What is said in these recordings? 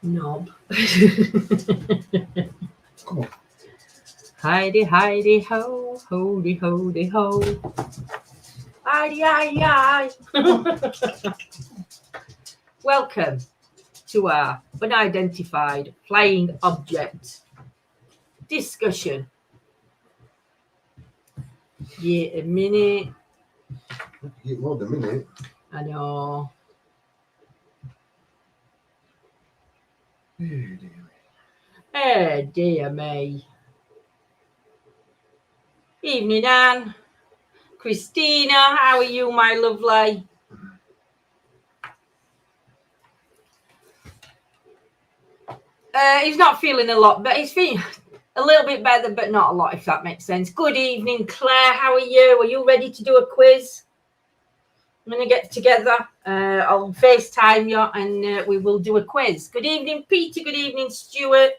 knob. Come on. Heidi, Heidi, ho, holy, holy, ho. Heidi, hi. Welcome to our unidentified flying object discussion. Yeah, a minute. Get more than a minute. I know. Oh, dear me. Evening, Anne. Christina, how are you, my lovely? He's not feeling a lot, but he's feeling a little bit better, but not a lot, if that makes sense. Good evening, Claire. How are you? Are you ready to do a quiz? I'm going to get together. I'll FaceTime you and we will do a quiz. Good evening, Peter. Good evening, Stuart.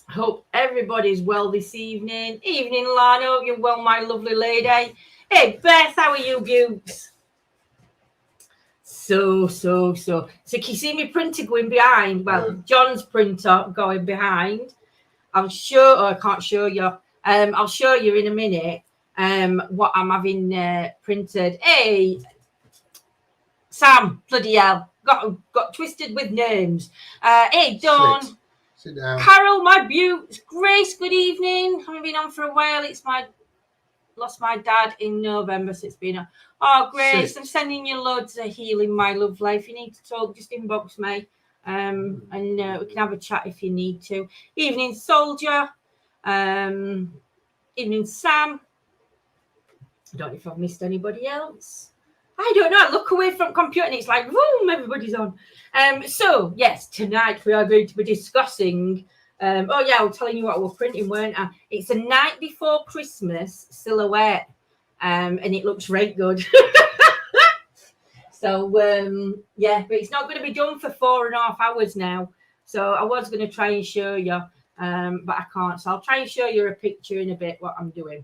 Hope everybody's well this evening. Evening, Lana. Hope you're well, my lovely lady. Hey, Beth, how are you, Bukes? So can you see me printer going behind? Well, John's printer going behind. I'll show. I can't show you. I'll show you in a minute. What I'm having printed. Hey, Sam, bloody hell, got twisted with names. Hey, Dawn. Sit down. Carol, my beaut. Grace, good evening. Haven't been on for a while. Lost my dad in November, so it's been oh, Grace, I'm sending you loads of healing, my lovely. If you need to talk, just inbox me, and we can have a chat if you need to. Evening, Soldier. Evening, Sam. I don't know if I've missed anybody else. I don't know. I look away from computer and it's like, boom, everybody's on. So yes, tonight we are going to be discussing. I was telling you what we're printing, weren't I? It's a night before Christmas silhouette, and it looks right good. So but it's not going to be done for 4.5 hours now. So I was going to try and show you, but I can't. So I'll try and show you a picture in a bit what I'm doing.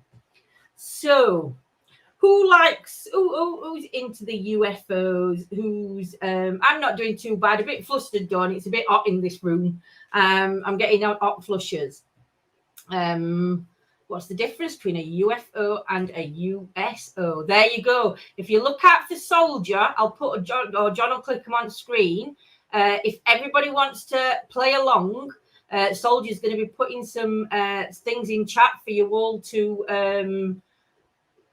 So who's into the UFOs? I'm not doing too bad. A bit flustered, Dawn. It's a bit hot in this room. I'm getting hot flushes. What's the difference between a UFO and a USO? There you go. If you look out for Soldier, I'll put John will click him on screen. If everybody wants to play along, Soldier's going to be putting some things in chat for you all to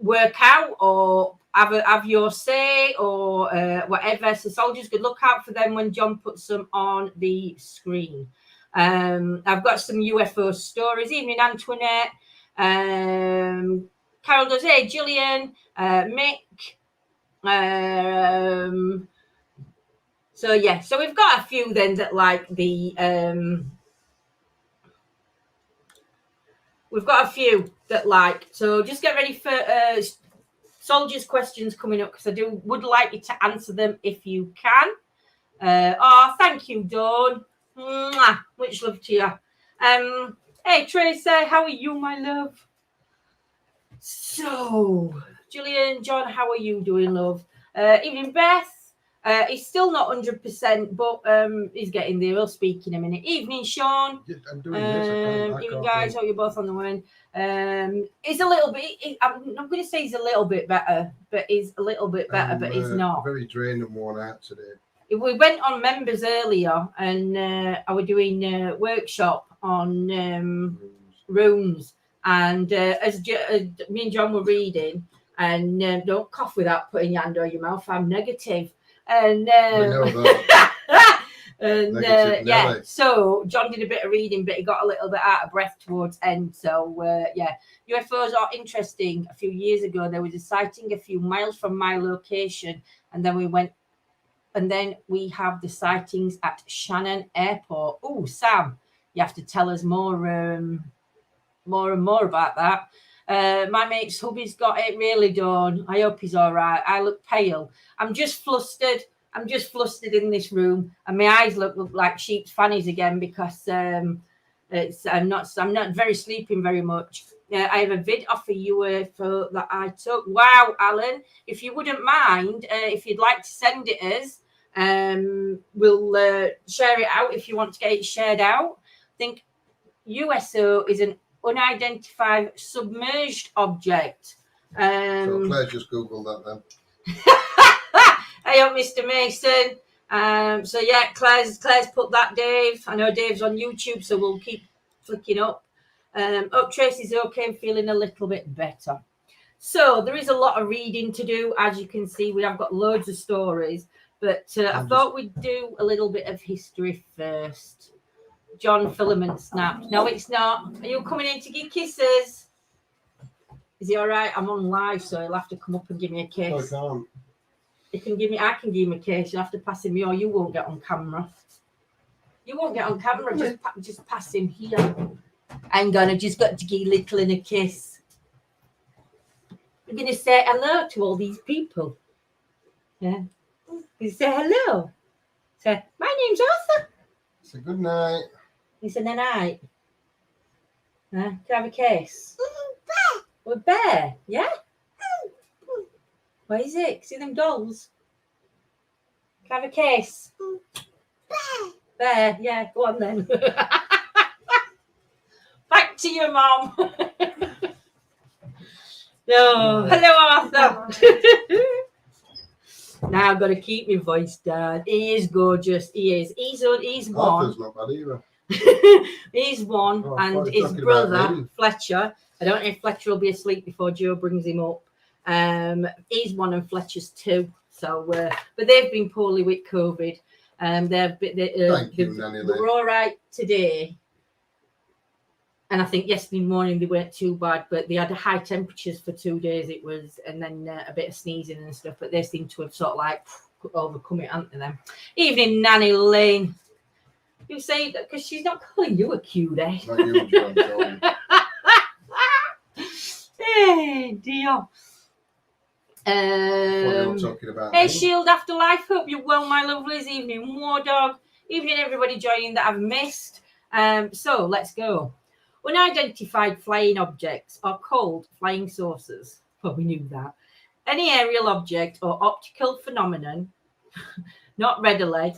work out or have your say or whatever. So Soldiers could look out for them when John puts them on the screen. I've got some UFO stories. Evening, Antoinette. Carol does, hey, Gillian, Mick. So we've got a few then that like the we've got a few that like, so just get ready for Soldiers' questions coming up because I would like you to answer them if you can. Thank you, Dawn. Mwah, much love to you. Hey, Tracy, how are you, my love? So, Julian, John, how are you doing, love? Evening, Beth. He's still not 100%, but he's getting there. We'll speak in a minute. Evening, Sean. Yeah, I'm doing this. Evening, guys. Hope you're both on the win. He's a little bit. I'm not going to say he's a little bit better, but he's a little bit better. But he's not. Very drained and worn out today. We went on members earlier, and I was doing a workshop on runes. And as me and John were reading, and don't cough without putting your hand on your mouth. I'm negative. And we know that. And so John did a bit of reading, but he got a little bit out of breath towards end. So UFOs are interesting. A few years ago, there was a sighting a few miles from my location, and then we have the sightings at Shannon Airport. Oh, Sam, you have to tell us more and more about that. My mate's hubby's got it really done. I hope he's all right. I look pale. I'm just flustered. In this room, and my eyes look like sheep's fannies again because I'm not very sleeping very much. I have a vid off a UFO that I took. Wow, Alan, if you wouldn't mind, if you'd like to send it us, We'll share it out if you want to get it shared out. I think USO is an unidentified submerged object. So Claire just Googled that then. Hey up, Mr. Mason. So yeah, Claire's put that, Dave. I know Dave's on YouTube, so we'll keep flicking up. Tracy's okay and feeling a little bit better. So there is a lot of reading to do. As you can see, we have got loads of stories, but I thought we'd do a little bit of history first. John Filament snapped. No, it's not. Are you coming in to give kisses? Is he all right? I'm on live, so he'll have to come up and give me a kiss. No, I can't. I can give him a case. You have to pass him me, or you won't get on camera. You won't get on camera. Just pass him here. I'm gonna just got to give little in a kiss. I'm gonna say hello to all these people. Yeah. You say hello. Say, my name's Arthur. It's a good night. He said, night. Can I have a kiss? Bear. Well, bear, yeah? What is it? See them dolls? Can I have a kiss? Bear. Bear, yeah, go on then. Back to your mom. No, hello, Arthur. Now I've got to keep my voice down. He is gorgeous. He is. He's one. Arthur's not bad either. He's one, and his brother Fletcher. I don't know if Fletcher will be asleep before Joe brings him up. He's one and Fletcher's two. So, but they've been poorly with COVID. They were all right today, and I think yesterday morning they weren't too bad. But they had high temperatures for 2 days. It was, and then a bit of sneezing and stuff. But they seem to have sort of like overcome it, haven't they? Evening, Nanny Lane. You say that because she's not calling you a cutie. Not you, John. Hey, dear. What are you talking about? Hey, Shield Afterlife. Hope you're well, my lovelies. Evening, War Dog. Evening, everybody joining that I've missed. So let's go. Unidentified flying objects are called flying saucers. Well, we knew that. Any aerial object or optical phenomenon not readily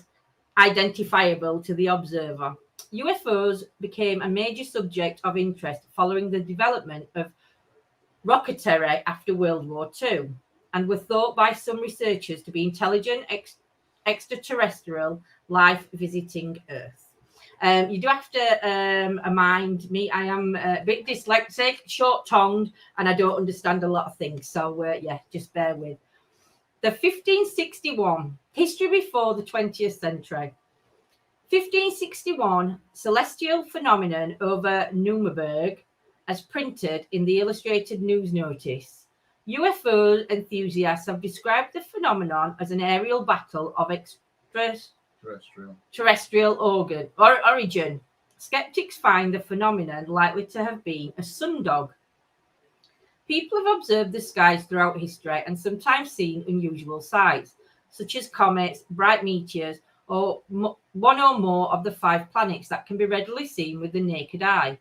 identifiable to the observer. UFOs became a major subject of interest following the development of rocketry after World War II, and were thought by some researchers to be intelligent extraterrestrial life visiting Earth. You do have to mind me. I am a bit dyslexic, short-tongued, and I don't understand a lot of things. So, yeah, just bear with. The 1561, history before the 20th century. 1561, celestial phenomenon over Nuremberg, as printed in the Illustrated News Notice. UFO enthusiasts have described the phenomenon as an aerial battle of terrestrial origin. Skeptics find the phenomenon likely to have been a sundog. People have observed the skies throughout history and sometimes seen unusual sights, such as comets, bright meteors, or one or more of the 5 planets that can be readily seen with the naked eye.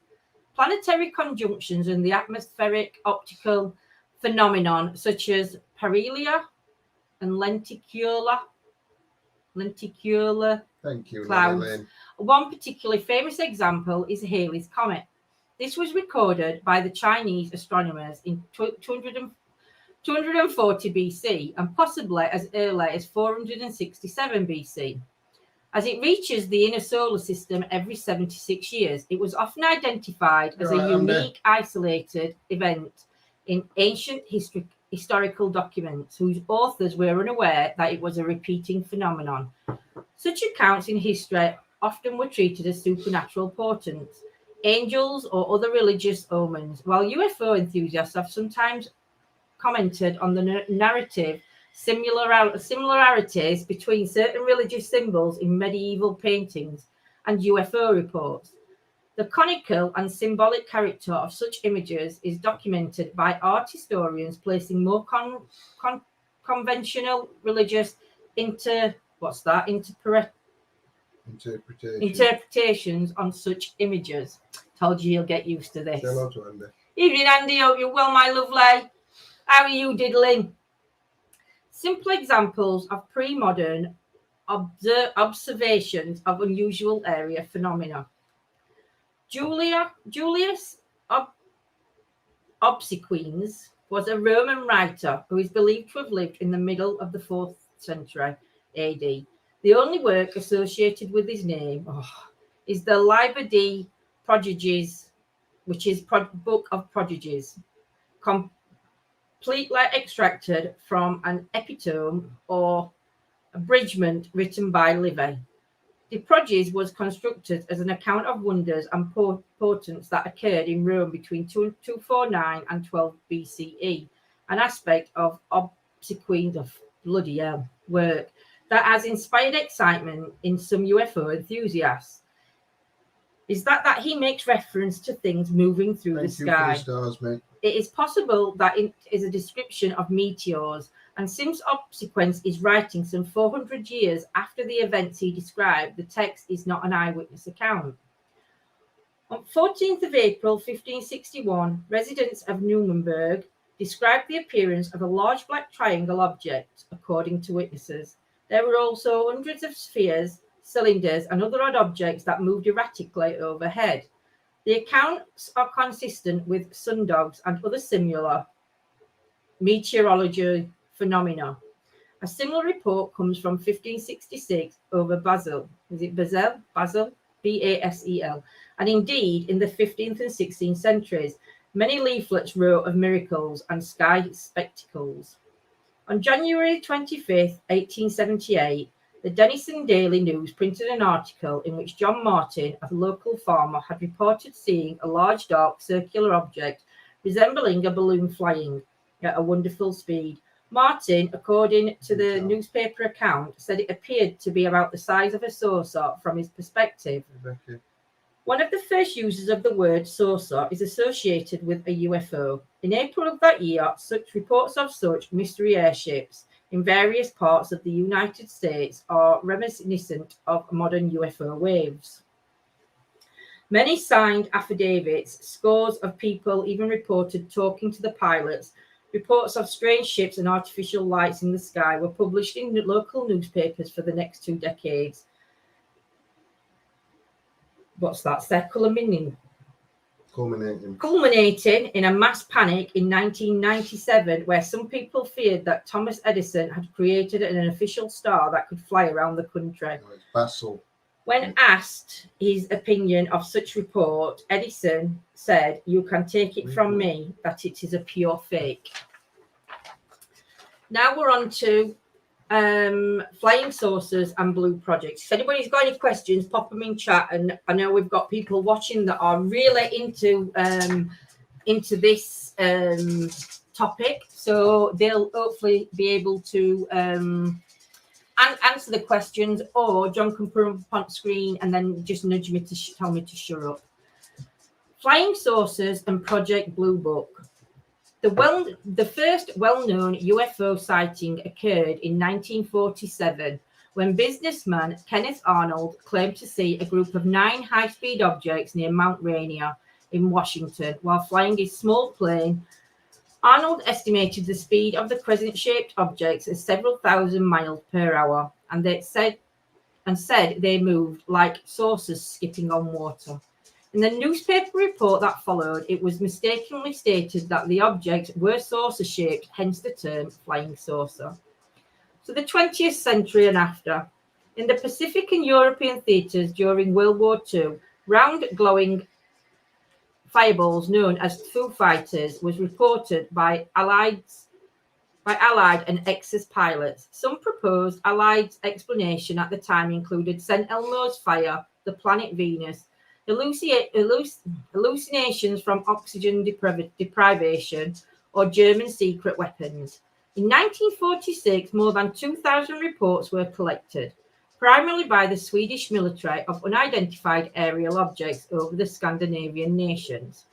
Planetary conjunctions and the atmospheric optical phenomenon, such as perihelia and lenticular Thank you, clouds. One particularly famous example is Halley's Comet. This was recorded by the Chinese astronomers in 240 BC and possibly as early as 467 BC. As it reaches the inner solar system every 76 years, it was often identified as a unique, isolated event in ancient historical documents whose authors were unaware that it was a repeating phenomenon. Such accounts in history often were treated as supernatural portents, angels, or other religious omens, while UFO enthusiasts have sometimes commented on the narrative similarities between certain religious symbols in medieval paintings and UFO reports. The conical and symbolic character of such images is documented by art historians, placing more conventional religious interpretations on such images. Told you you'll get used to this. Hello to Andy. Evening, Andy. Hope you're well, my lovely. How are you diddling? Simple examples of pre-modern observations of unusual area phenomena. Julius Obsequens was a Roman writer who is believed to have lived in the middle of the 4th century AD. The only work associated with his name is the Liber de Prodigies, which is Book of Prodigies, completely extracted from an epitome or abridgment written by Livy. De Prodigies was constructed as an account of wonders and portents that occurred in Rome between 249 and 12 BCE, an aspect of obsequient of bloody hell work that has inspired excitement in some UFO enthusiasts. Is that he makes reference to things moving through the sky. For the stars, mate. It is possible that it is a description of meteors, and since Obsequens is writing some 400 years after the events he described, the text is not an eyewitness account. On 14th of April 1561, residents of Nuremberg described the appearance of a large black triangle object, according to witnesses. There were also hundreds of spheres, cylinders, and other odd objects that moved erratically overhead. The accounts are consistent with sundogs and other similar meteorology phenomena. A similar report comes from 1566 over Basel. Is it Basel? Basel? Basel. And indeed, in the 15th and 16th centuries, many leaflets wrote of miracles and sky spectacles. On January 25th, 1878, the Denison Daily News printed an article in which John Martin, a local farmer, had reported seeing a large dark circular object resembling a balloon flying at a wonderful speed. Martin, according to the newspaper account, said it appeared to be about the size of a saucer from his perspective. One of the first uses of the word saucer is associated with a UFO. In April of that year, such reports of such mystery airships in various parts of the United States are reminiscent of modern UFO waves. Many signed affidavits, scores of people even reported talking to the pilots. Reports of strange ships and artificial lights in the sky were published in local newspapers for the next 2 decades. What's that? Culminating in a mass panic in 1997, where some people feared that Thomas Edison had created an artificial star that could fly around the country. No, it's Basel. When asked his opinion of such report, Edison said, "You can take it from me that it is a pure fake." Now we're on to flying saucers and blue projects. If anybody's got any questions, pop them in chat. And I know we've got people watching that are really into this topic, so they'll hopefully be able to answer the questions, or John can put them up on screen and then just nudge me to tell me to shut up. Flying saucers and Project Blue Book. The first well-known UFO sighting occurred in 1947 when businessman Kenneth Arnold claimed to see a group of 9 high-speed objects near Mount Rainier in Washington while flying his small plane. Arnold estimated the speed of the crescent-shaped objects as several thousand miles per hour, and said they moved like saucers skipping on water. In the newspaper report that followed, it was mistakenly stated that the objects were saucer-shaped, hence the term flying saucer. So the 20th century and after. In the Pacific and European theatres during World War II, round glowing fireballs known as Foo Fighters was reported by Allied and Axis pilots. Some proposed Allied explanation at the time included St. Elmo's fire, the planet Venus, hallucinations from oxygen deprivation, or German secret weapons. In 1946, more than 2,000 reports were collected, primarily by the Swedish military, of unidentified aerial objects over the Scandinavian nations,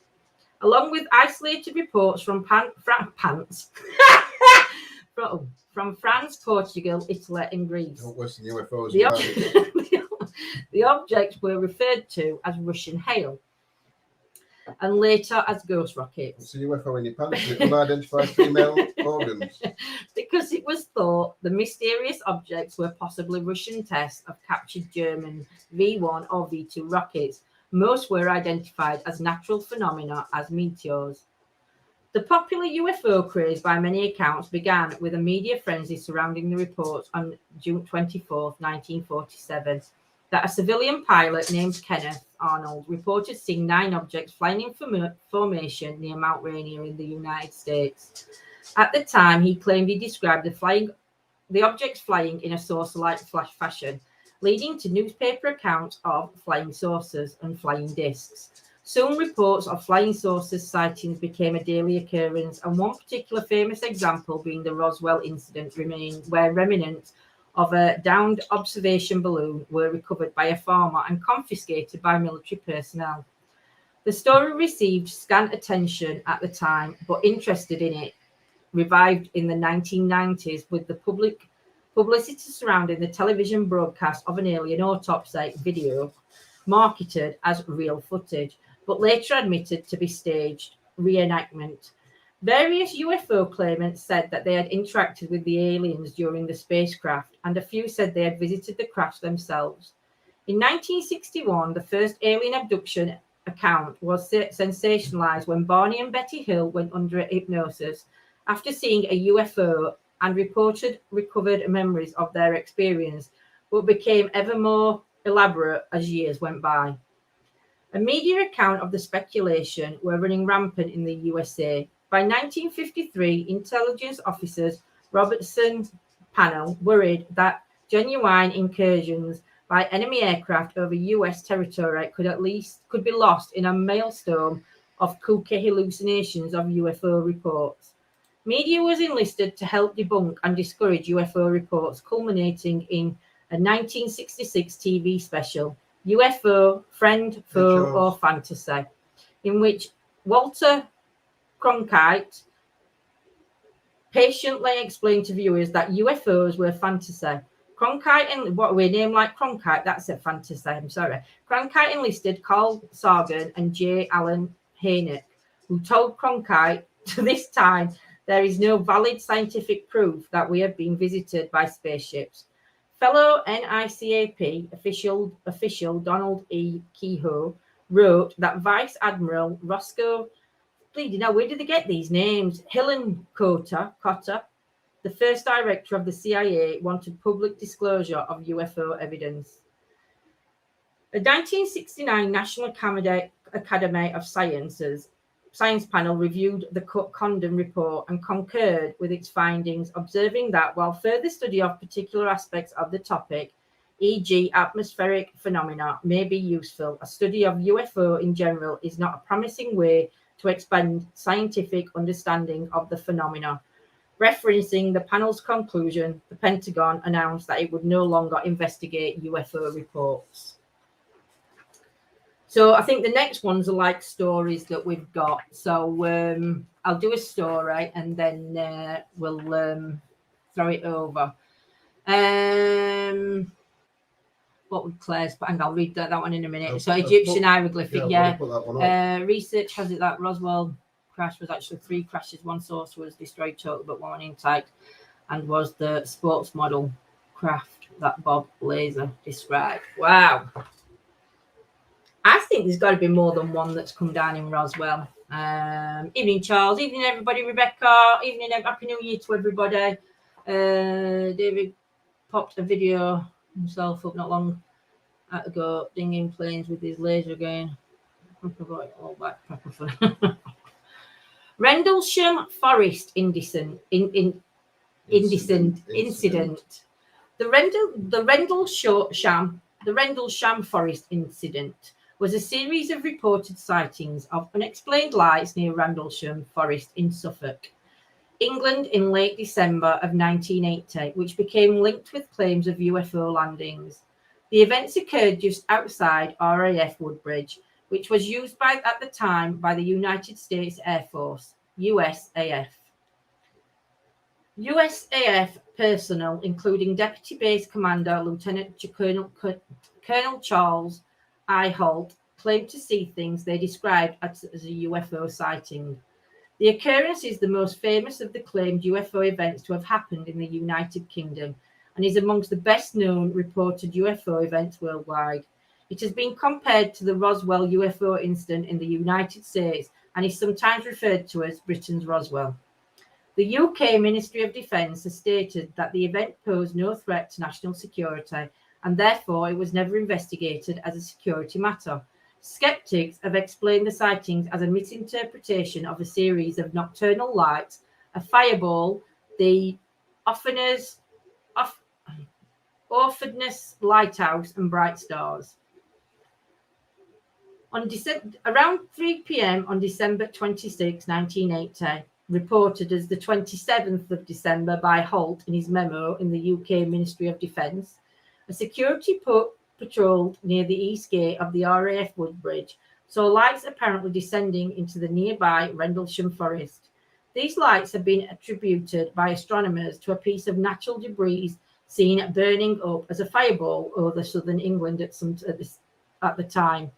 along with isolated reports from France, Portugal, Italy, and Greece. Western UFOs. The objects were referred to as Russian hail. and later as ghost rockets. It's a UFO in your pants with unidentified female organs. Because it was thought the mysterious objects were possibly Russian tests of captured German V-1 or V-2 rockets. Most were identified as natural phenomena as meteors. The popular UFO craze, by many accounts, began with a media frenzy surrounding the reports on June 24, 1947, that a civilian pilot named Kenneth Arnold reported seeing 9 objects flying in formation near Mount Rainier in the United States. At the time, he claimed he described the objects flying in a saucer-like fashion, leading to newspaper accounts of flying saucers and flying discs. Soon reports of flying saucers sightings became a daily occurrence, and one particular famous example being the Roswell incident, where remnants of a downed observation balloon were recovered by a farmer and confiscated by military personnel. The story received scant attention at the time, but interest in it revived in the 1990s with the publicity surrounding the television broadcast of an alien autopsy video marketed as real footage, but later admitted to be staged reenactment. Various UFO claimants said that they had interacted with the aliens during the spacecraft, and a few said they had visited the craft themselves. In 1961, the first alien abduction account was sensationalized when Barney and Betty Hill went under hypnosis after seeing a UFO and reported recovered memories of their experience, but became ever more elaborate as years went by. A media account of the speculation were running rampant in the USA. By 1953, intelligence officers Robertson panel worried that genuine incursions by enemy aircraft over US territory could be lost in a maelstrom of kooky hallucinations of UFO reports. Media was enlisted to help debunk and discourage UFO reports, culminating in a 1966 TV special, UFO, Friend, Foe, or Fantasy, in which Walter Cronkite patiently explained to viewers that UFOs were fantasy. Cronkite, and what we name like Cronkite, that's a fantasy, I'm sorry. Cronkite enlisted Carl Sagan and J. Allen Hynek, who told Cronkite, to this time, there is no valid scientific proof that we have been visited by spaceships. Fellow NICAP official Donald E. Kehoe wrote that Vice Admiral Roscoe, bleeding hell, where did they get these names? Hillenkotter, the first director of the CIA, wanted public disclosure of UFO evidence. The 1969 National Academy of Science panel reviewed the Condon report and concurred with its findings, observing that while further study of particular aspects of the topic, e.g. atmospheric phenomena, may be useful, a study of UFO in general is not a promising way to expand scientific understanding of the phenomena. Referencing the panel's conclusion, the Pentagon announced that it would no longer investigate UFO reports. So I think the next ones are like stories that we've got. So I'll do a story and then we'll throw it over. What would Claire's put? And I'll read that one in a minute. So Egyptian hieroglyphic, research has it that Roswell crash was actually 3 crashes. One source was destroyed total, but one intact, and was the sports model craft that Bob Laser described. Wow. I think there's got to be more than one that's come down in Roswell. Evening, Charles. Evening, everybody. Rebecca. Evening, Happy New Year to everybody. David popped a video himself up not long ago, dinging planes with his laser gun. All that proper fun. Rendal Shum Forest Incident. The Rendal Shum Forest Incident was a series of reported sightings of unexplained lights near Rendlesham Forest in Suffolk, England in late December of 1980, which became linked with claims of UFO landings. The events occurred just outside RAF Woodbridge, which was used at the time by the United States Air Force, USAF. USAF personnel, including Deputy Base Commander Lieutenant Colonel Charles I. Halt claimed to see things they described as a UFO sighting. The occurrence is the most famous of the claimed UFO events to have happened in the United Kingdom and is amongst the best known reported UFO events worldwide. It has been compared to the Roswell UFO incident in the United States and is sometimes referred to as Britain's Roswell. The UK Ministry of Defence has stated that the event posed no threat to national security and therefore it was never investigated as a security matter. Skeptics have explained the sightings as a misinterpretation of a series of nocturnal lights, a fireball, the Orphaness Lighthouse, and bright stars. Around 3 p.m. on December 26, 1980, reported as the 27th of December by Halt in his memo in the UK Ministry of Defence, a security patrolled near the east gate of the RAF Woodbridge saw lights apparently descending into the nearby Rendal Shum forest. These lights have been attributed by astronomers to a piece of natural debris seen burning up as a fireball over southern England at the time.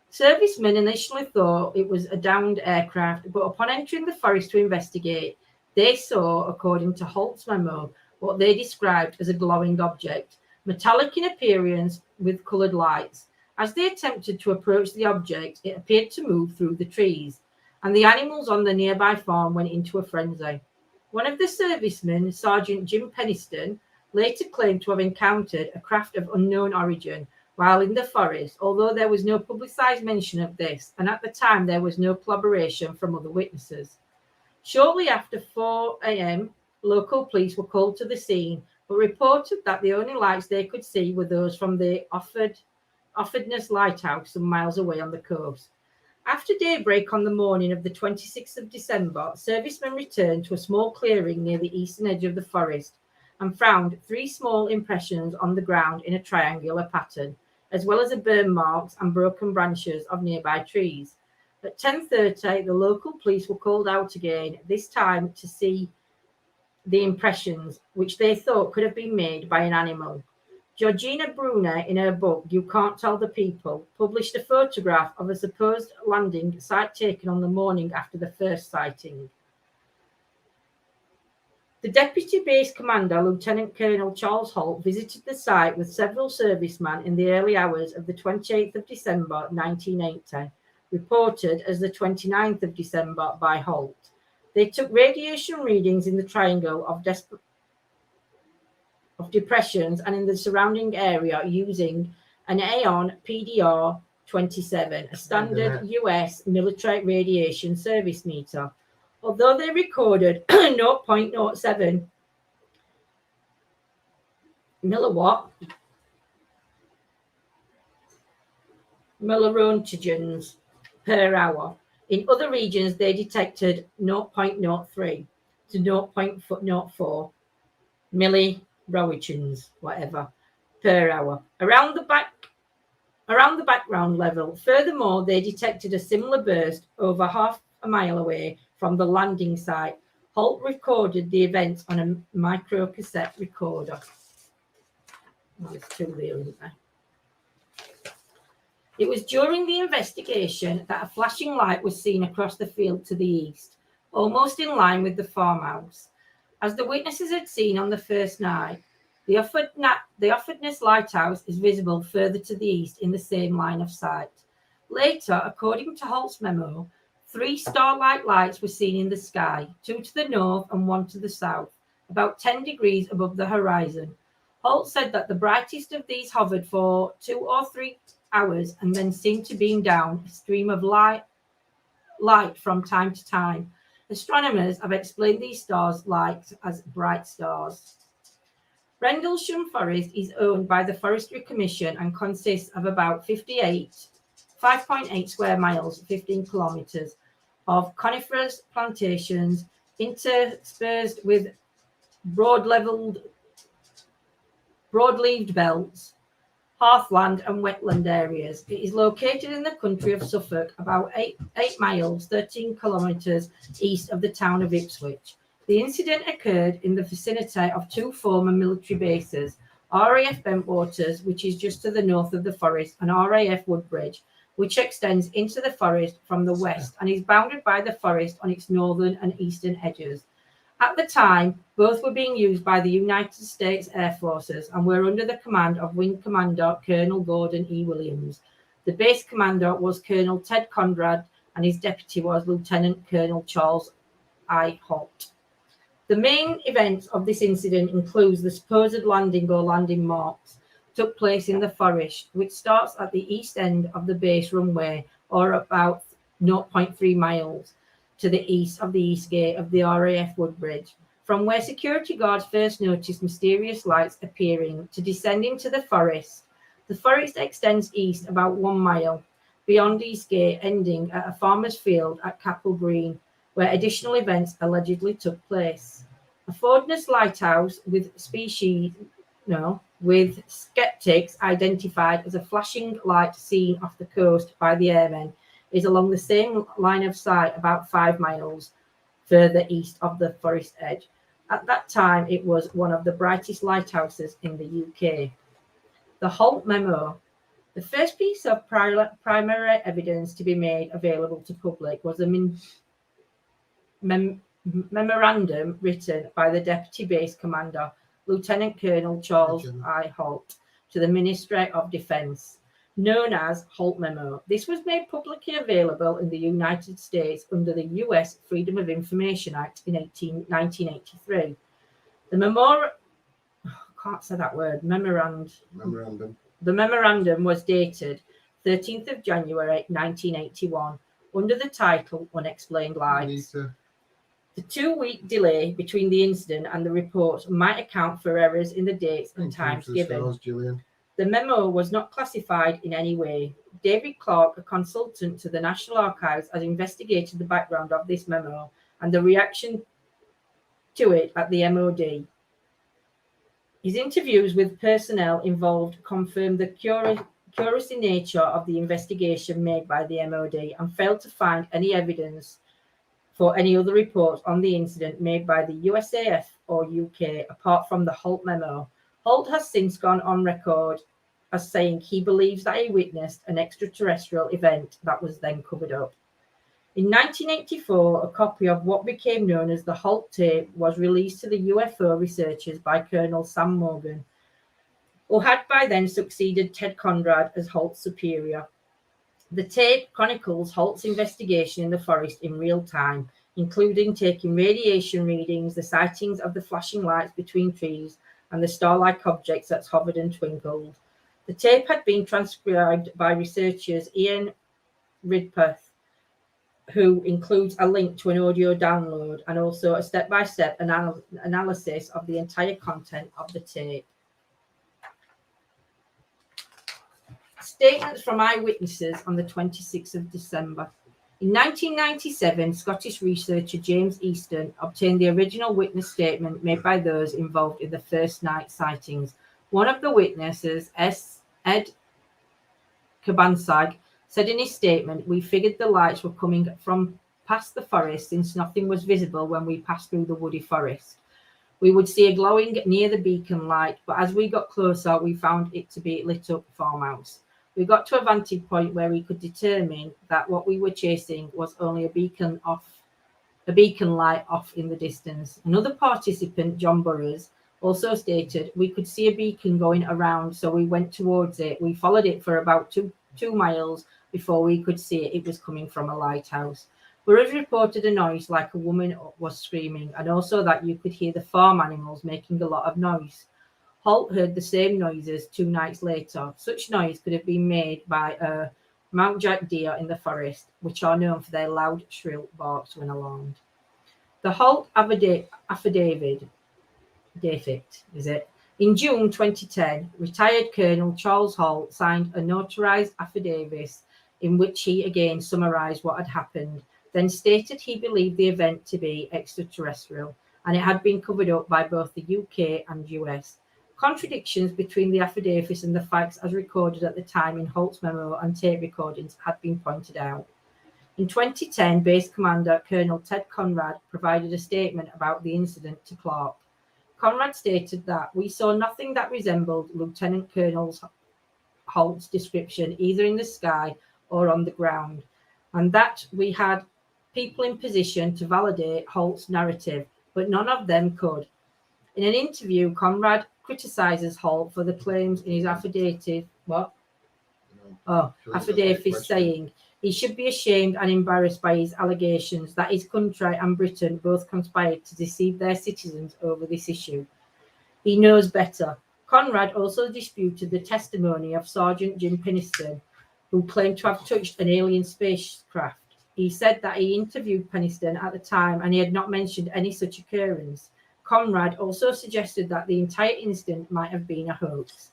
Servicemen initially thought it was a downed aircraft, but upon entering the forest to investigate, they saw, according to Halt's memo, what they described as a glowing object, metallic in appearance with coloured lights. As they attempted to approach the object, it appeared to move through the trees, and the animals on the nearby farm went into a frenzy. One of the servicemen, Sergeant Jim Peniston, later claimed to have encountered a craft of unknown origin while in the forest, although there was no publicised mention of this, and at the time there was no collaboration from other witnesses. Shortly after 4 a.m., local police were called to the scene, but reported that the only lights they could see were those from the Orphaness Lighthouse some miles away on the coast. After daybreak on the morning of the 26th of December, servicemen returned to a small clearing near the eastern edge of the forest and found 3 small impressions on the ground in a triangular pattern, as well as burn marks and broken branches of nearby trees. At 10:30, the local police were called out again, this time to see the impressions, which they thought could have been made by an animal. Georgina Brunner, in her book You Can't Tell the People, published a photograph of a supposed landing site taken on the morning after the first sighting. The Deputy Base Commander, Lieutenant Colonel Charles Halt, visited the site with several servicemen in the early hours of the 28th of December 1980, reported as the 29th of December by Halt. They took radiation readings in the triangle of depressions and in the surrounding area using an Aeon PDR-27, a standard US military radiation service meter. Although they recorded 0.07 milliroentgens per hour. In other regions, they detected 0.03 to 0.04 milliroentgens, per hour around the background level. Furthermore, they detected a similar burst over half a mile away from the landing site. Halt recorded the events on a microcassette recorder. There's 2 there, isn't there? It was during the investigation that a flashing light was seen across the field to the east, almost in line with the farmhouse. As the witnesses had seen on the first night, the Orphaness Lighthouse is visible further to the east in the same line of sight. Later, according to Halt's memo, 3 starlight lights were seen in the sky, 2 to the north and 1 to the south, about 10 degrees above the horizon. Halt said that the brightest of these hovered for 2 or 3 hours and then seemed to beam down a stream of light from time to time. Astronomers have explained these stars lights as bright stars. Rendal Shum Forest is owned by the Forestry Commission and consists of about 5.8 square miles, 15 kilometres, of coniferous plantations interspersed with broad-leaved belts, heathland and wetland areas. It is located in the country of Suffolk, about 8 miles, 13 kilometres east of the town of Ipswich. The incident occurred in the vicinity of 2 former military bases, RAF Bentwaters, which is just to the north of the forest, and RAF Woodbridge. which extends into the forest from the west and is bounded by the forest on its northern and eastern edges. At the time, both were being used by the United States Air Forces and were under the command of Wing Commander Colonel Gordon E. Williams. The base commander was Colonel Ted Conrad, and his deputy was Lieutenant Colonel Charles I. Halt. The main events of this incident includes the supposed landing or landing marks took place in the forest, which starts at the east end of the base runway, or about 0.3 miles to the east of the east gate of the RAF Woodbridge, from where security guards first noticed mysterious lights appearing to descend into the forest. The forest extends east about 1 mile beyond East Gate, ending at a farmer's field at Capel Green, where additional events allegedly took place. A Fordness lighthouse with skeptics identified as a flashing light seen off the coast by the airmen is along the same line of sight about 5 miles further east of the forest edge. At that time, it was one of the brightest lighthouses in the UK. The Halt Memo. The first piece of primary evidence to be made available to public was a memorandum written by the Deputy Base Commander, Lieutenant Colonel Charles I. Halt, to the Ministry of Defence, known as Halt Memo. This was made publicly available in the United States under the US Freedom of Information Act in 1983. The memorandum was dated 13th of January 1981 under the title Unexplained Lights. The 2-week delay between the incident and the report might account for errors in the dates and times given. The memo was not classified in any way. David Clark, a consultant to the National Archives, has investigated the background of this memo and the reaction to it at the MOD. His interviews with personnel involved confirmed the curious nature of the investigation made by the MOD and failed to find any evidence for any other reports on the incident made by the USAF or UK apart from the Halt Memo. Halt has since gone on record as saying he believes that he witnessed an extraterrestrial event that was then covered up. In 1984, a copy of what became known as the Halt Tape was released to the UFO researchers by Colonel Sam Morgan, who had by then succeeded Ted Conrad as Halt's superior. The tape chronicles Halt's investigation in the forest in real time, including taking radiation readings, the sightings of the flashing lights between trees, and the star-like objects that hovered and twinkled. The tape had been transcribed by researchers Ian Ridpath, who includes a link to an audio download and also a step-by-step analysis of the entire content of the tape. Statements from eyewitnesses on the 26th of December. In 1997, Scottish researcher James Easton obtained the original witness statement made by those involved in the first night sightings. One of the witnesses, Ed Cabansag, said in his statement, "We figured the lights were coming from past the forest since nothing was visible when we passed through the woody forest. We would see a glowing near the beacon light, but as we got closer, we found it to be lit up farmhouse. We got to a vantage point where we could determine that what we were chasing was only a beacon light off in the distance." Another participant, John Burrows, also stated, "We could see a beacon going around, so we went towards it. We followed it for about two miles before we could see it. It was coming from a lighthouse." Burrows reported a noise like a woman was screaming, and also that you could hear the farm animals making a lot of noise. Halt heard the same noises 2 nights later. Such noise could have been made by a mountain deer in the forest, which are known for their loud, shrill barks when alarmed. The Halt affidavit, in June 2010, retired Colonel Charles Halt signed a notarized affidavit in which he again summarized what had happened, then stated he believed the event to be extraterrestrial, and it had been covered up by both the UK and US. Contradictions between the affidavit and the facts as recorded at the time in Halt's memo and tape recordings had been pointed out. In 2010, Base Commander Colonel Ted Conrad provided a statement about the incident to Clark. Conrad stated that "we saw nothing that resembled Lieutenant Colonel Halt's description either in the sky or on the ground, and that we had people in position to validate Halt's narrative, but none of them could. In an interview, Conrad criticizes Halt for the claims in his affidavit. Affidavit saying he should be ashamed and embarrassed by his allegations that his country and Britain both conspired to deceive their citizens over this issue. He knows better. Conrad also disputed the testimony of Sergeant Jim Peniston, who claimed to have touched an alien spacecraft. He said that he interviewed Peniston at the time and he had not mentioned any such occurrence. Conrad also suggested that the entire incident might have been a hoax.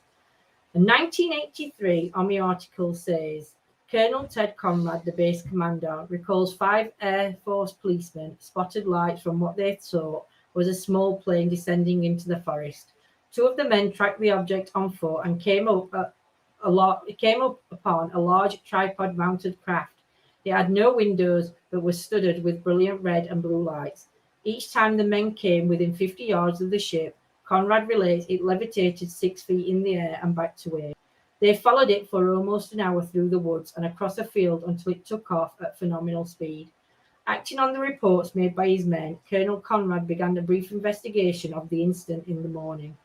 A 1983 Army article says Colonel Ted Conrad, the base commander, recalls 5 Air Force policemen spotted lights from what they thought was a small plane descending into the forest. 2 of the men tracked the object on foot and came up upon a large tripod-mounted craft. It had no windows but was studded with brilliant red and blue lights. Each time the men came within 50 yards of the ship, Conrad relates it levitated 6 feet in the air and backed away. They followed it for almost an hour through the woods and across a field until it took off at phenomenal speed. Acting on the reports made by his men, Colonel Conrad began a brief investigation of the incident in the morning.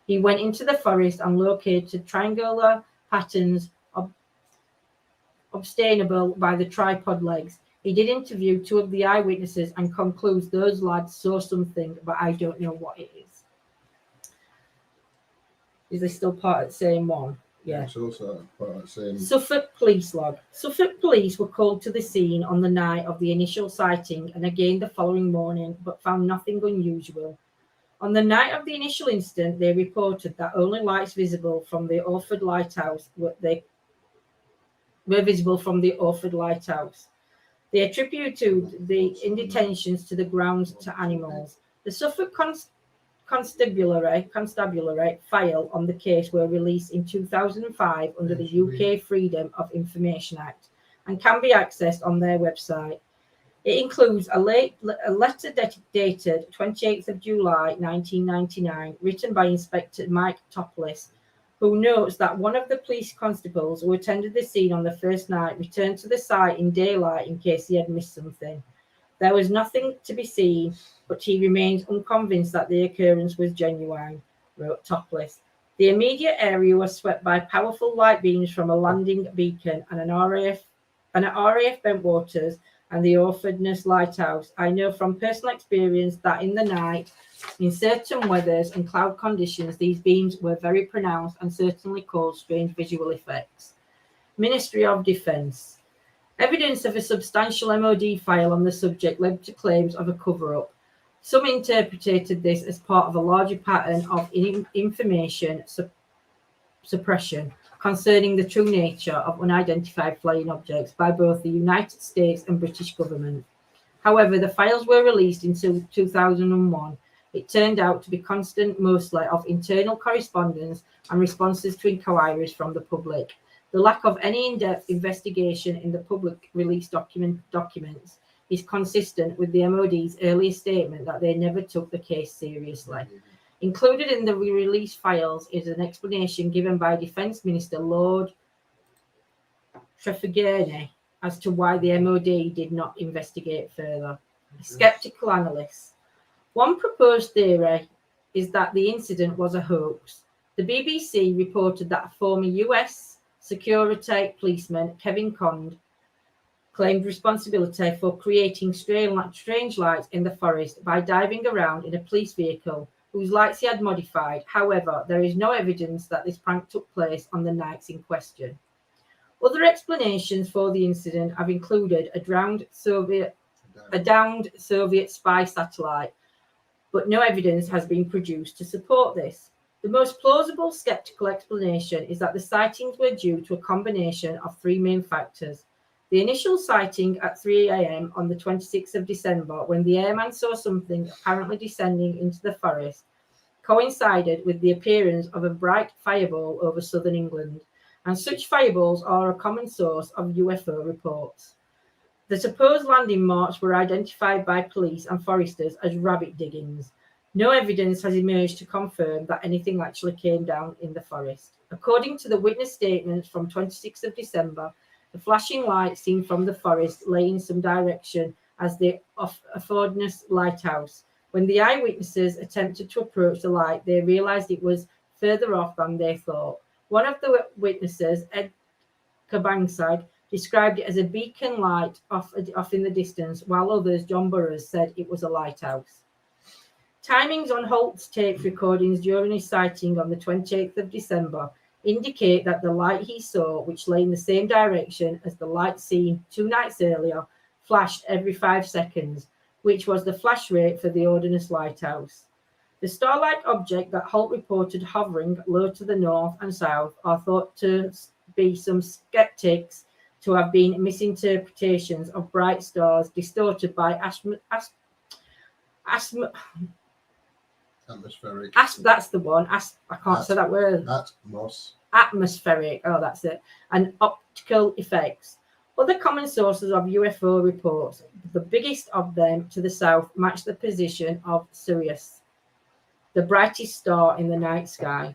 He went into the forest and located triangular patterns obtainable by the tripod legs. He did interview 2 of the eyewitnesses and concludes those lads saw something, but I don't know what it is. Is this still part of the same one? Yeah. It's also part of the same. Suffolk Police Log. Suffolk Police were called to the scene on the night of the initial sighting and again the following morning, but found nothing unusual. On the night of the initial incident, they reported that only lights visible from the Orford Lighthouse were visible from the Orford Lighthouse. They attributed the indentations to the grounds to animals. The Suffolk Constabulary file on the case were released in 2005 under the UK Freedom of Information Act and can be accessed on their website. It includes a letter dated 28th of July 1999 written by Inspector Mike Topless, who notes that one of the police constables who attended the scene on the first night returned to the site in daylight in case he had missed something. There was nothing to be seen, but he remains unconvinced that the occurrence was genuine, wrote Topless. The immediate area was swept by powerful light beams from a landing beacon and an RAF Bentwaters and the Orfordness Lighthouse. I know from personal experience that in the night, in certain weathers and cloud conditions, these beams were very pronounced and certainly caused strange visual effects. Ministry of Defence. Evidence of a substantial MOD file on the subject led to claims of a cover-up. Some interpreted this as part of a larger pattern of information suppression concerning the true nature of unidentified flying objects by both the United States and British government. However, the files were released in 2001. It turned out to be constant mostly of internal correspondence and responses to inquiries from the public. The lack of any in-depth investigation in the public release documents is consistent with the MOD's earlier statement that they never took the case seriously. Included in the release files is an explanation given by Defence Minister Lord Trevelyan as to why the MOD did not investigate further. Skeptical analysts. One proposed theory is that the incident was a hoax. The BBC reported that former US security policeman Kevin Conn claimed responsibility for creating strange lights in the forest by diving around in a police vehicle whose lights he had modified. However, there is no evidence that this prank took place on the nights in question. Other explanations for the incident have included a downed Soviet spy satellite, but no evidence has been produced to support this. The most plausible skeptical explanation is that the sightings were due to a combination of 3 main factors. The initial sighting at 3 a.m. on the 26th of December, when the airman saw something apparently descending into the forest, coincided with the appearance of a bright fireball over southern England, and such fireballs are a common source of UFO reports. The supposed landing marks were identified by police and foresters as rabbit diggings. No evidence has emerged to confirm that anything actually came down in the forest. According to the witness statements from 26th of December, The flashing light seen from the forest lay in some direction as the Affordness Lighthouse. When the eyewitnesses attempted to approach the light, they realized it was further off than they thought. One of the witnesses, Ed Cabangside, described it as a beacon light off in the distance, while others, John Burroughs, said it was a lighthouse. Timings on Halt's tape recordings during his sighting on the 28th of December indicate that the light he saw, which lay in the same direction as the light seen 2 nights earlier, flashed every 5 seconds, which was the flash rate for the Ordnance Lighthouse. The star-like object that Halt reported hovering low to the north and south are thought to be some skeptics to have been misinterpretations of bright stars distorted by atmospheric. That's the one. I can't say that word. Atmospheric. Oh, that's it. And optical effects. Other common sources of UFO reports, the biggest of them to the south, match the position of Sirius, the brightest star in the night sky.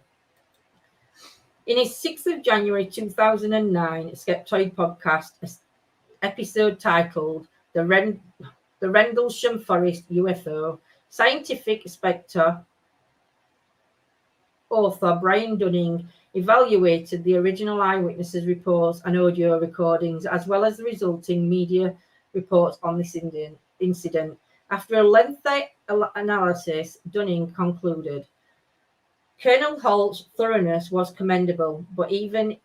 In his 6th of January 2009 Skeptoid podcast episode titled The Rendal Shum Forest UFO, scientific spectre author Brian Dunning evaluated the original eyewitnesses' reports and audio recordings, as well as the resulting media reports on this incident. After a lengthy analysis, Dunning concluded, Colonel Halt's thoroughness was commendable, but even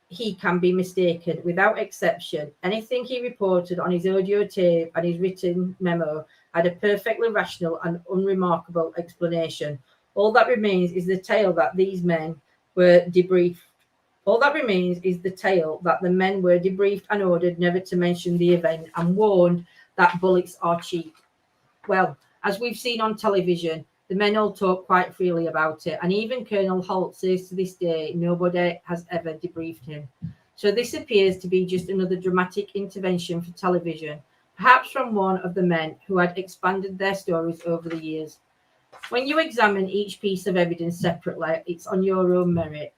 he can be mistaken. Without exception, anything he reported on his audio tape and his written memo had a perfectly rational and unremarkable explanation. All that remains is the tale that these men were debriefed. All that remains is the tale that the men were debriefed and ordered never to mention the event and warned that bullets are cheap. Well, as we've seen on television, the men all talk quite freely about it, and even Colonel Halt says to this day nobody has ever debriefed him. So this appears to be just another dramatic intervention for television, perhaps from one of the men who had expanded their stories over the years. When you examine each piece of evidence separately, it's on your own merit.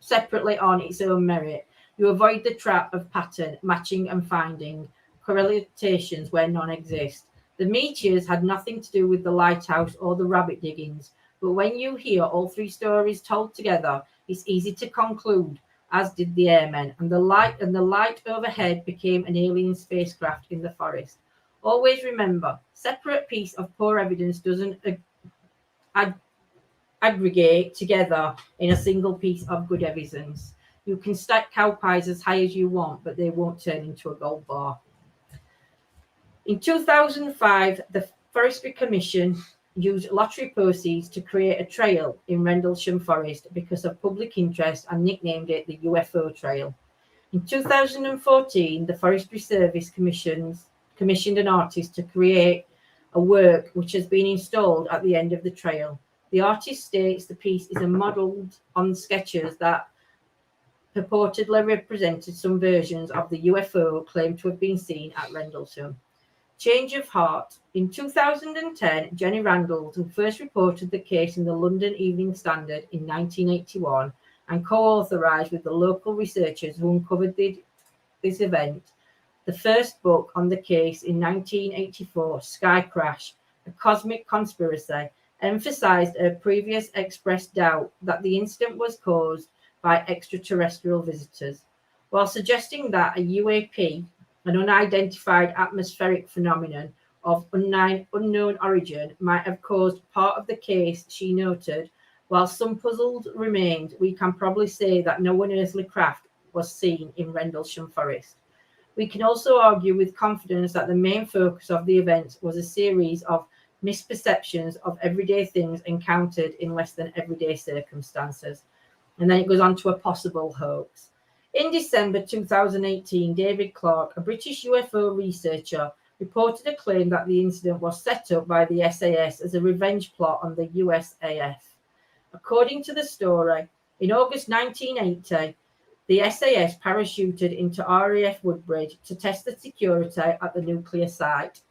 Separately on its own merit. You avoid the trap of pattern, matching and finding correlations where none exist. The meteors had nothing to do with the lighthouse or the rabbit diggings, but when you hear all 3 stories told together, it's easy to conclude, as did the airmen, and the light overhead became an alien spacecraft in the forest. Always remember, separate piece of poor evidence doesn't aggregate together in a single piece of good evidence. You can stack cow pies as high as you want, but they won't turn into a gold bar. In 2005, the Forestry Commission used lottery proceeds to create a trail in Rendlesham Forest because of public interest and nicknamed it the UFO Trail. In 2014, the Forestry Service commissioned an artist to create a work which has been installed at the end of the trail. The artist states the piece is modelled on sketches that purportedly represented some versions of the UFO claimed to have been seen at Rendlesham. Change of heart. In 2010, Jenny Rendal, who first reported the case in the London Evening Standard in 1981 and co-authorised with the local researchers who uncovered this event, the first book on the case in 1984, Sky Crash, A Cosmic Conspiracy, emphasised her previous expressed doubt that the incident was caused by extraterrestrial visitors, while suggesting that a UAP, an unidentified atmospheric phenomenon of unknown origin, might have caused part of the case. She noted, while some puzzled remained, we can probably say that no unearthly craft was seen in Rendlesham Forest. We can also argue with confidence that the main focus of the event was a series of misperceptions of everyday things encountered in less than everyday circumstances. And then it goes on to a possible hoax. In December 2018, David Clark, a British UFO researcher, reported a claim that the incident was set up by the SAS as a revenge plot on the USAF. According to the story, in August 1980, the SAS parachuted into RAF Woodbridge to test the security at the nuclear site.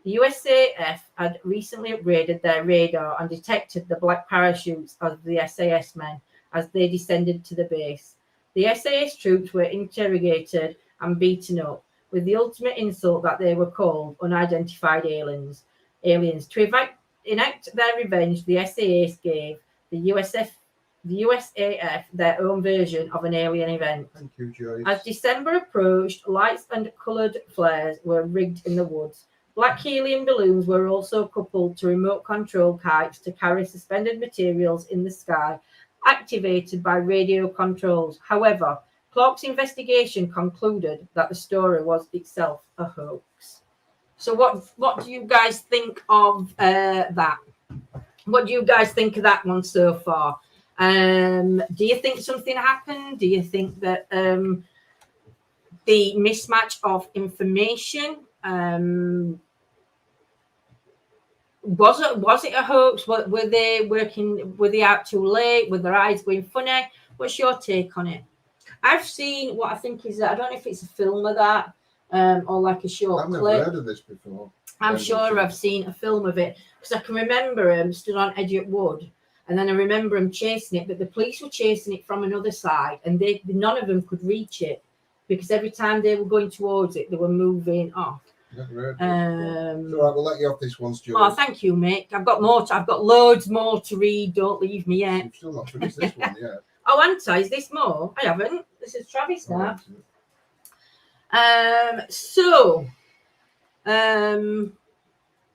The USAF had recently upgraded their radar and detected the black parachutes of the SAS men as they descended to the base. The SAS troops were interrogated and beaten up, with the ultimate insult that they were called unidentified aliens. To enact their revenge, the SAS gave the USAF their own version of an alien event. Thank you, Joyce. As December approached, lights and coloured flares were rigged in the woods. Black helium balloons were also coupled to remote control kites to carry suspended materials in the sky, activated by radio controls. However, Clark's investigation concluded that the story was itself a hoax. So what do you guys think of that? What do you guys think of that one so far? Do you think something happened? Do you think that the mismatch of information was it a hoax? Were they out too late? Were their eyes going funny? What's your take on it? I've seen what I think is, I don't know if it's a film of that or like a short clip. I've never heard of this before. I'm sure I've seen a film of it because I can remember stood on Edgeworth Wood, and then I remember them chasing it, but the police were chasing it from another side, and none of them could reach it because every time they were going towards it, they were moving off. Never heard of it. So I will let you off this one, Stuart. Oh, thank you, Mick. I've got loads more to read. Don't leave me yet. You've still not finished this one yet. Oh, Anta, is this more? I haven't. This is Travis now.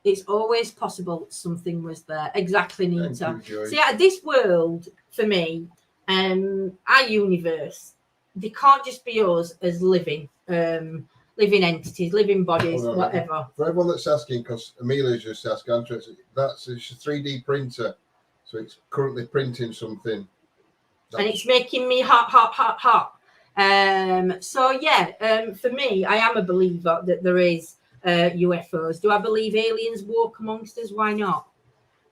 It's always possible something was there. Exactly, Nita. So yeah, this world for me, our universe, they can't just be us as living entities, living bodies, whatever. For everyone that's asking, because Amelia's just asked, it's a 3D printer, so it's currently printing something. And it's making me hot. For me, I am a believer that there is UFOs. Do I believe aliens walk amongst us? Why not?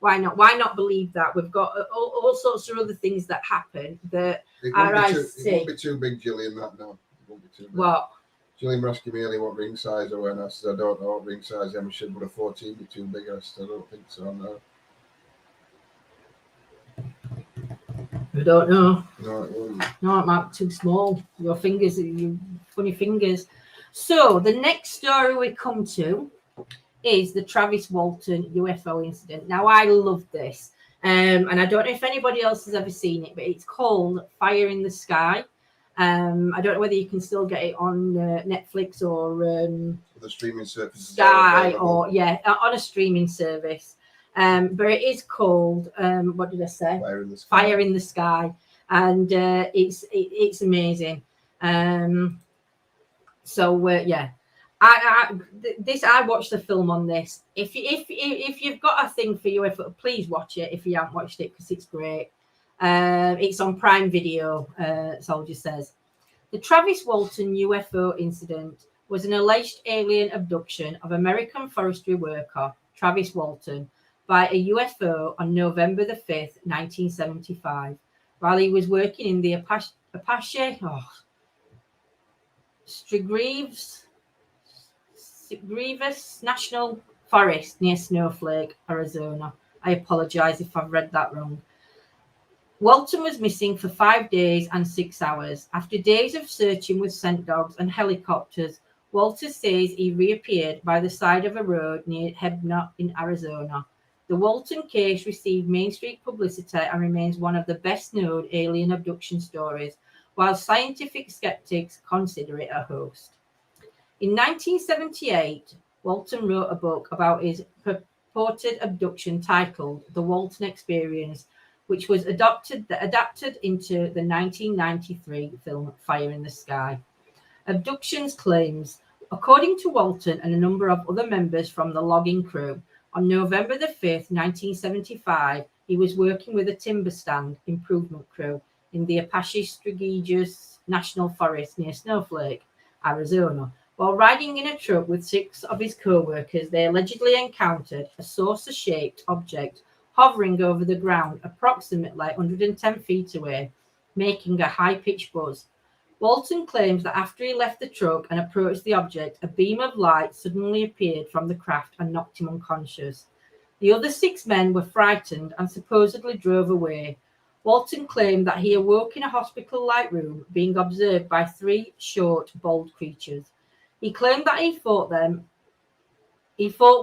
Why not believe that? We've got all sorts of other things that happen that our eyes see. It won't be too big, Gillian, that no. It won't be too big. What? Gillian was asking me earlier what ring size I went. I said, I don't know what ring size I am. She said, would a 14 be too big? I said, I don't think so, no. I don't know. No, it won't. No, it might be too small. Your fingers, your funny fingers. So the next story we come to is the Travis Walton UFO incident. Now, I love this. And I don't know if anybody else has ever seen it, but it's called Fire in the Sky. I don't know whether you can still get it on Netflix or the streaming service. Sky or, on a streaming service. But it is called, what did I say? Fire in the Sky. Fire in the Sky. And it's amazing. I watched the film on this. If you've got a thing for UFO, please watch it if you haven't watched it because it's great. It's on Prime Video, Soldier says. The Travis Walton UFO incident was an alleged alien abduction of American forestry worker Travis Walton by a UFO on November the 5th, 1975, while he was working in the Apache Grievous National Forest near Snowflake, Arizona. I apologize if I've read that wrong. Walton was missing for 5 days and 6 hours. After days of searching with scent dogs and helicopters, Walter says he reappeared by the side of a road near Hebner in Arizona. The Walton case received Main Street publicity and remains one of the best-known alien abduction stories, while scientific skeptics consider it a hoax. In 1978, Walton wrote a book about his purported abduction titled The Walton Experience, which was adapted into the 1993 film Fire in the Sky. Abductions Claims. According to Walton and a number of other members from the logging crew, on November the 5th, 1975, he was working with a timber stand improvement crew in the Apache Strategic National Forest near Snowflake, Arizona. While riding in a truck with 6 of his co-workers, they allegedly encountered a saucer-shaped object hovering over the ground approximately 110 feet away, making a high-pitched buzz. Walton claims that after he left the truck and approached the object, a beam of light suddenly appeared from the craft and knocked him unconscious. The other 6 men were frightened and supposedly drove away. Walton claimed that he awoke in a hospital-like room being observed by 3 short, bald creatures. He claimed that he fought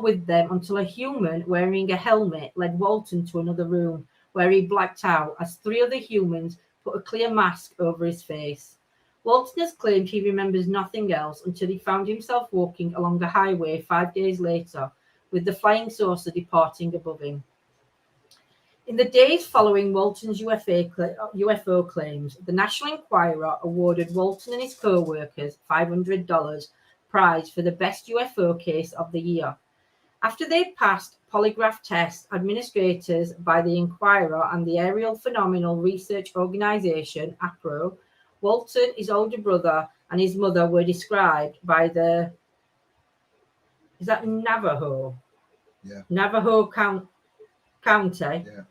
with them until a human wearing a helmet led Walton to another room where he blacked out as 3 other humans put a clear mask over his face. Walton has claimed he remembers nothing else until he found himself walking along a highway 5 days later with the flying saucer departing above him. In the days following Walton's UFO claims, the National Enquirer awarded Walton and his co-workers $500 prize for the best UFO case of the year. After they passed polygraph tests, administrators by the Enquirer and the Aerial Phenomenal Research Organization, APRO, Walton, his older brother, and his mother were described by the Navajo? Yeah. Navajo County. Yeah.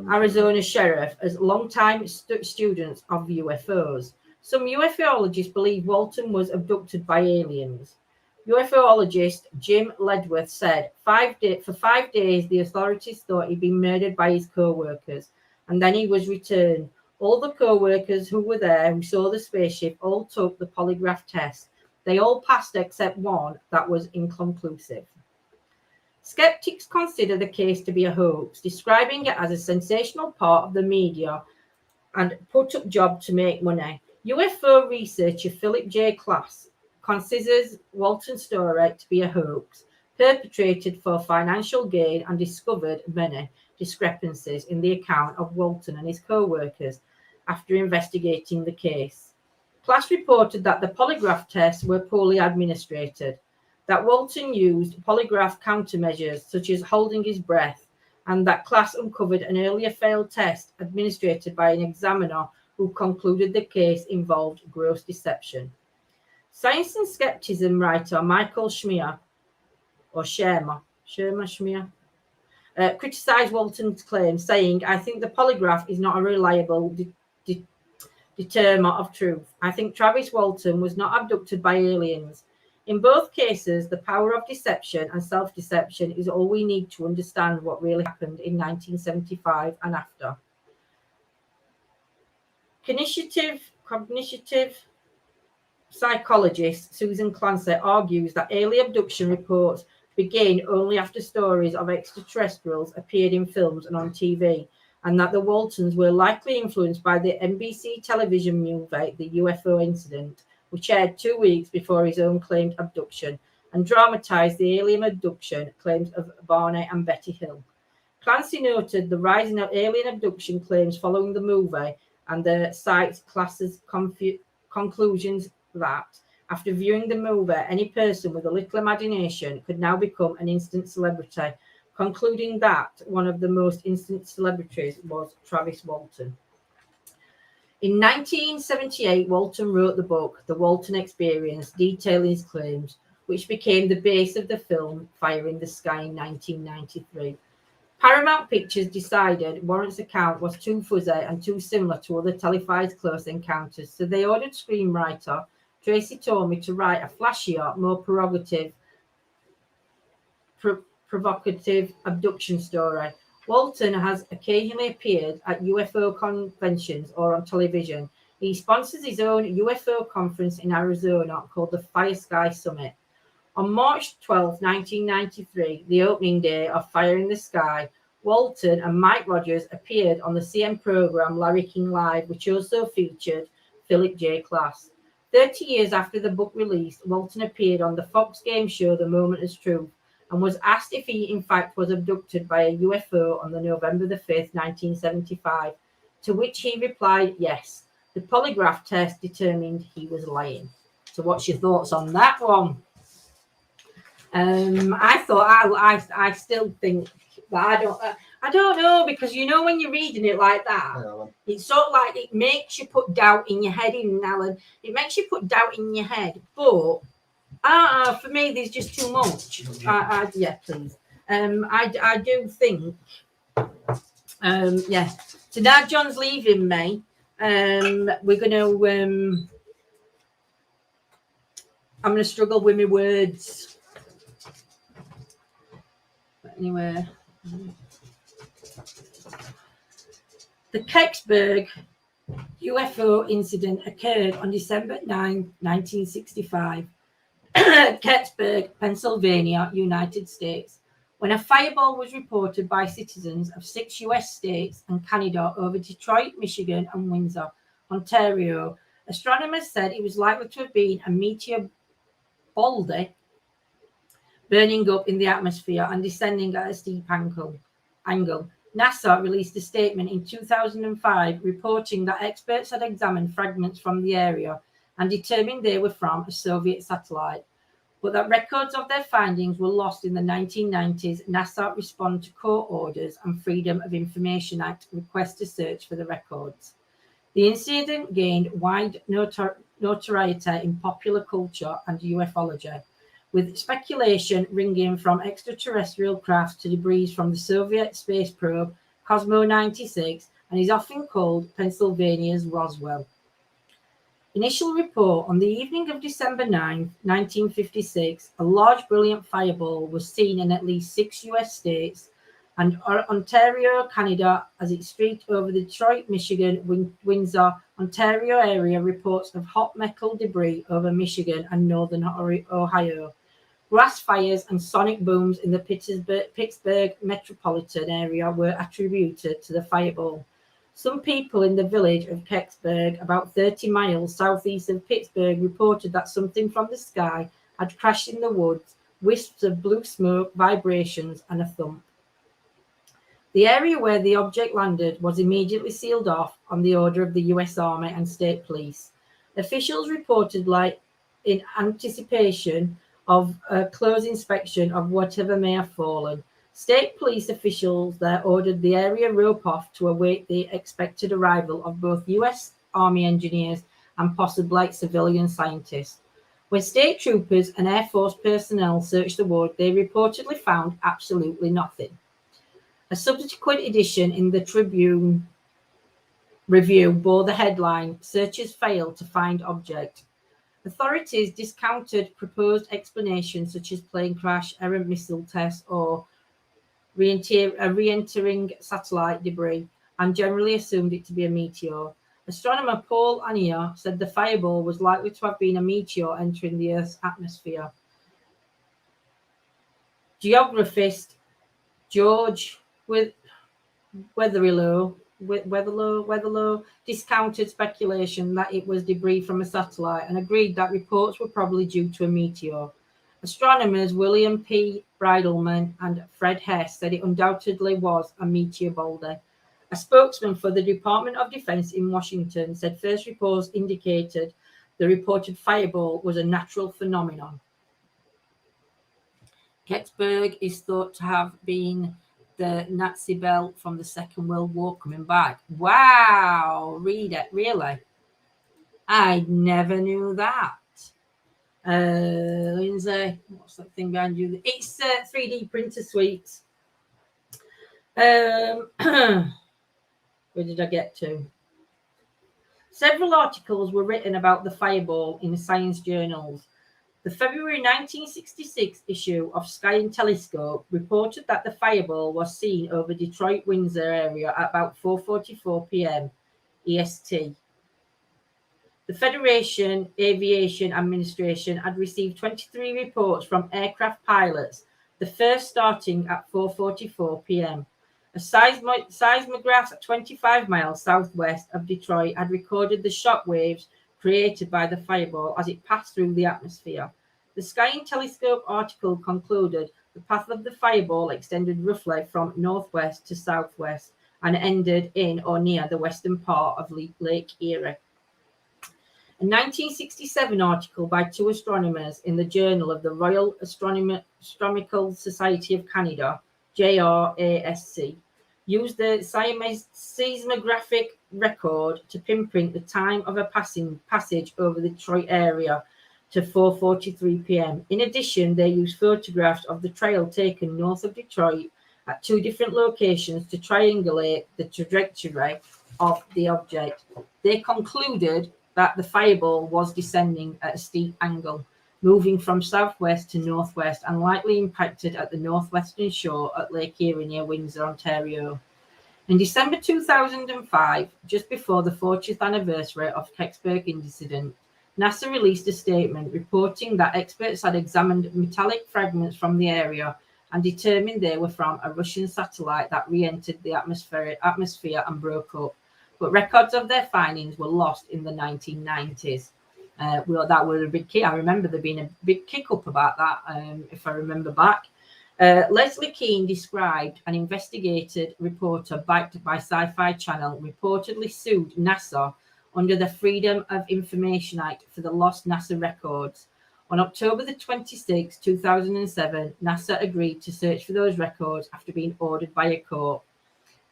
Arizona Sheriff as longtime students of UFOs. Some UFOlogists believe Walton was abducted by aliens. UFOologist Jim Ledworth said, for 5 days the authorities thought he'd been murdered by his co-workers, and then he was returned. All the co-workers who were there who saw the spaceship all took the polygraph test. They all passed except one that was inconclusive. Skeptics consider the case to be a hoax, describing it as a sensational part of the media and put-up job to make money. UFO researcher Philip J. Klass considers Walton's story to be a hoax, perpetrated for financial gain, and discovered many discrepancies in the account of Walton and his co-workers after investigating the case. Klass reported that the polygraph tests were poorly administered, that Walton used polygraph countermeasures such as holding his breath, and that Klass uncovered an earlier failed test administered by an examiner who concluded the case involved gross deception. Science and Skepticism writer Michael Schmier, criticized Walton's claim, saying, "I think the polygraph is not a reliable determiner of truth. I think Travis Walton was not abducted by aliens. In both cases, the power of deception and self-deception is all we need to understand what really happened in 1975 and after." Cognitive psychologist Susan Clancy argues that early abduction reports began only after stories of extraterrestrials appeared in films and on TV, and that the Waltons were likely influenced by the NBC television movie The UFO Incident, which aired 2 weeks before his own claimed abduction and dramatized the alien abduction claims of Barney and Betty Hill. Clancy noted the rise in alien abduction claims following the movie and the site's Klass's conclusions that, after viewing the movie, any person with a little imagination could now become an instant celebrity, concluding that one of the most instant celebrities was Travis Walton. In 1978, Walton wrote the book The Walton Experience, detailing his claims, which became the base of the film Fire in the Sky in 1993. Paramount Pictures decided Warrant's account was too fuzzy and too similar to other televised close encounters, so they ordered screenwriter Tracy Tormey to write a flashier, more provocative abduction story. Walton has occasionally appeared at UFO conventions or on television. He sponsors his own UFO conference in Arizona called the Fire Sky Summit. On March 12, 1993, the opening day of Fire in the Sky, Walton and Mike Rogers appeared on the CM program Larry King Live, which also featured Philip J. Klass. 30 years after the book released, Walton appeared on the Fox game show The Moment as Truth and was asked if he in fact was abducted by a UFO on the November the 5th, 1975, to which he replied yes. The polygraph test determined he was lying. So what's your thoughts on that one? I still think that I don't know, because you know when you're reading it like that, it's sort of like it makes you put doubt in your head, Alan. It makes you put doubt in your head, but for me, there's just too much. Yeah, please. I do think, yeah. So now John's leaving me. We're gonna. I'm gonna struggle with my words. But anyway. The Keksburg UFO Incident occurred on December 9, 1965, Keksburg, Pennsylvania, United States, when a fireball was reported by citizens of 6 US states and Canada over Detroit, Michigan, and Windsor, Ontario. Astronomers said it was likely to have been a meteor boulder burning up in the atmosphere and descending at a steep angle. NASA released a statement in 2005 reporting that experts had examined fragments from the area and determined they were from a Soviet satellite, but that records of their findings were lost in the 1990s. NASA responded to court orders and Freedom of Information Act requests to search for the records. The incident gained wide notoriety in popular culture and ufology, with speculation ranging from extraterrestrial craft to debris from the Soviet space probe Cosmo 96, and is often called Pennsylvania's Roswell. Initial report: on the evening of December 9, 1956, a large brilliant fireball was seen in at least 6 US states and Ontario, Canada, as it streaked over the Detroit, Michigan, Windsor, Ontario area. Reports of hot metal debris over Michigan and northern Ohio. Grass fires and sonic booms in the Pittsburgh metropolitan area were attributed to the fireball. Some people in the village of Keksburg, about 30 miles southeast of Pittsburgh, reported that something from the sky had crashed in the woods, wisps of blue smoke, vibrations, and a thump. The area where the object landed was immediately sealed off on the order of the US Army and State Police. Officials reported, like in anticipation of a close inspection of whatever may have fallen. State police officials there ordered the area roped off to await the expected arrival of both US Army engineers and possibly civilian scientists. When state troopers and Air Force personnel searched the wood, they reportedly found absolutely nothing. A subsequent edition in the Tribune Review bore the headline, "Searchers Failed to Find Object." Authorities discounted proposed explanations such as plane crash, errant missile test, or re-entering satellite debris, and generally assumed it to be a meteor. Astronomer Paul Anier said the fireball was likely to have been a meteor entering the Earth's atmosphere. Geographist George Weatherlow discounted speculation that it was debris from a satellite and agreed that reports were probably due to a meteor. Astronomers William P. Bridleman and Fred Hess said it undoubtedly was a meteor boulder. A spokesman for the Department of Defense in Washington said first reports indicated the reported fireball was a natural phenomenon. Keksburg is thought to have been the Nazi belt from the Second World War coming back. Wow, read it, really? I never knew that. Lindsay, what's that thing behind you? It's 3D printer suites. Where did I get to? Several articles were written about the fireball in the science journals. The February 1966 issue of Sky and Telescope reported that the fireball was seen over Detroit, Windsor area at about 4:44 p.m. EST. The Federation Aviation Administration had received 23 reports from aircraft pilots, the first starting at 4:44 p.m. A seismograph at 25 miles southwest of Detroit had recorded the shock waves created by the fireball as it passed through the atmosphere. The Sky and Telescope article concluded the path of the fireball extended roughly from northwest to southwest and ended in or near the western part of Lake Erie. A 1967 article by two astronomers in the Journal of the Royal Astronomical Society of Canada, JRASC, used the seismographic record to pinpoint the time of a passage over the Detroit area to 4:43 p.m. In addition, they used photographs of the trail taken north of Detroit at two different locations to triangulate the trajectory of the object. They concluded that the fireball was descending at a steep angle, moving from southwest to northwest, and likely impacted at the northwestern shore at Lake Erie near Windsor, Ontario. In December 2005, just before the 40th anniversary of Keksburg Incident, NASA released a statement reporting that experts had examined metallic fragments from the area and determined they were from a Russian satellite that re-entered the atmosphere and broke up. But records of their findings were lost in the 1990s. Well, that was a big kick. I remember there being a big kick-up about that, if I remember back. Leslie Keane described an investigated reporter backed by Sci-Fi Channel reportedly sued NASA under the Freedom of Information Act for the lost NASA records. On October the 26th, 2007, NASA agreed to search for those records after being ordered by a court.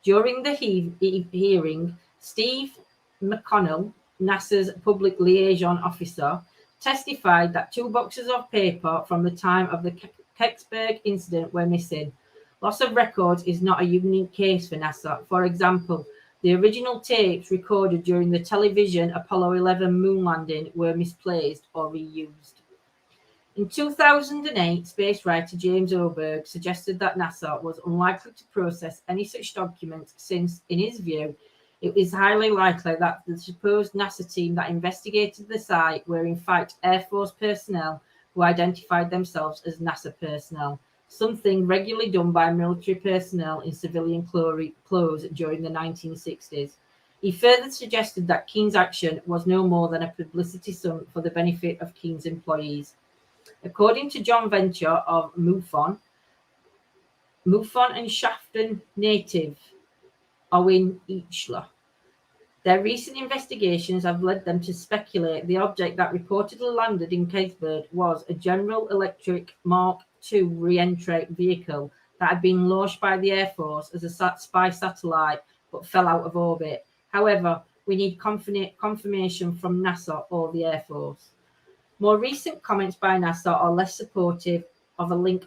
During the hearing, Steve McConnell, NASA's public liaison officer, testified that 2 boxes of paper from the time of the Keksburg incident were missing. Loss of records is not a unique case for NASA. For example, the original tapes recorded during the television Apollo 11 moon landing were misplaced or reused. In 2008, space writer James Oberg suggested that NASA was unlikely to process any such documents since, in his view, it is highly likely that the supposed NASA team that investigated the site were in fact Air Force personnel who identified themselves as NASA personnel, something regularly done by military personnel in civilian clothes during the 1960s. He further suggested that Keane's action was no more than a publicity stunt for the benefit of Keane's employees. According to John Venture of MUFON and Shafton native Owen Eichler, their recent investigations have led them to speculate the object that reportedly landed in Keksburg was a General Electric Mark II re-entry vehicle that had been launched by the Air Force as a spy satellite but fell out of orbit. However, we need confirmation from NASA or the Air Force. More recent comments by NASA are less supportive of a link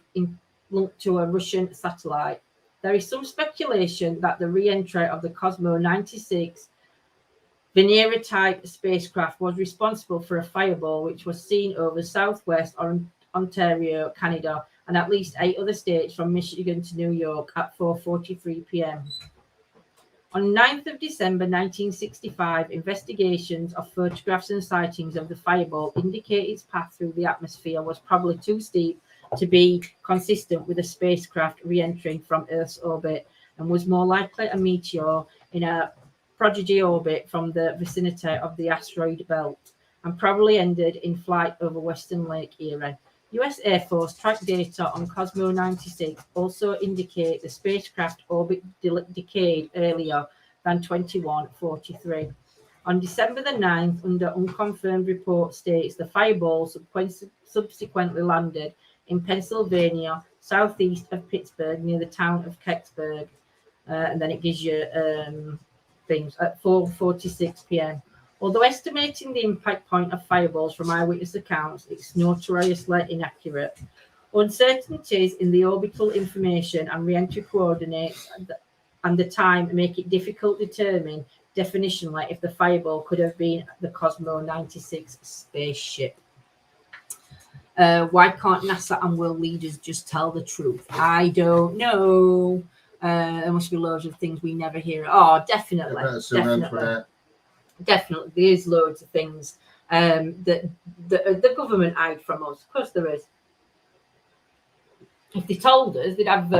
to a Russian satellite. There is some speculation that the re-entry of the Cosmo 96 Venera-type spacecraft was responsible for a fireball which was seen over southwest Ontario, Canada, and at least 8 other states from Michigan to New York at 4:43 p.m. On 9th of December 1965, investigations of photographs and sightings of the fireball indicate its path through the atmosphere was probably too steep to be consistent with a spacecraft re-entering from Earth's orbit and was more likely a meteor in a prodigy orbit from the vicinity of the asteroid belt and probably ended in flight over Western Lake Erie. US Air Force track data on Cosmo 96 also indicate the spacecraft orbit decayed earlier than 2143. On December the 9th, under unconfirmed report states the fireball subsequently landed in Pennsylvania, southeast of Pittsburgh, near the town of Keksburg. And then it gives you things at 4:46 p.m. Although estimating the impact point of fireballs from eyewitness accounts is notoriously inaccurate, uncertainties in the orbital information and re-entry coordinates and the time make it difficult to determine definitionally if the fireball could have been the Cosmo 96 spaceship. Why can't NASA and world leaders just tell the truth? I don't know. There must be loads of things we never hear. Oh, definitely. Definitely. There's loads of things that the government hide from us. Of course there is. If they told us, they'd have,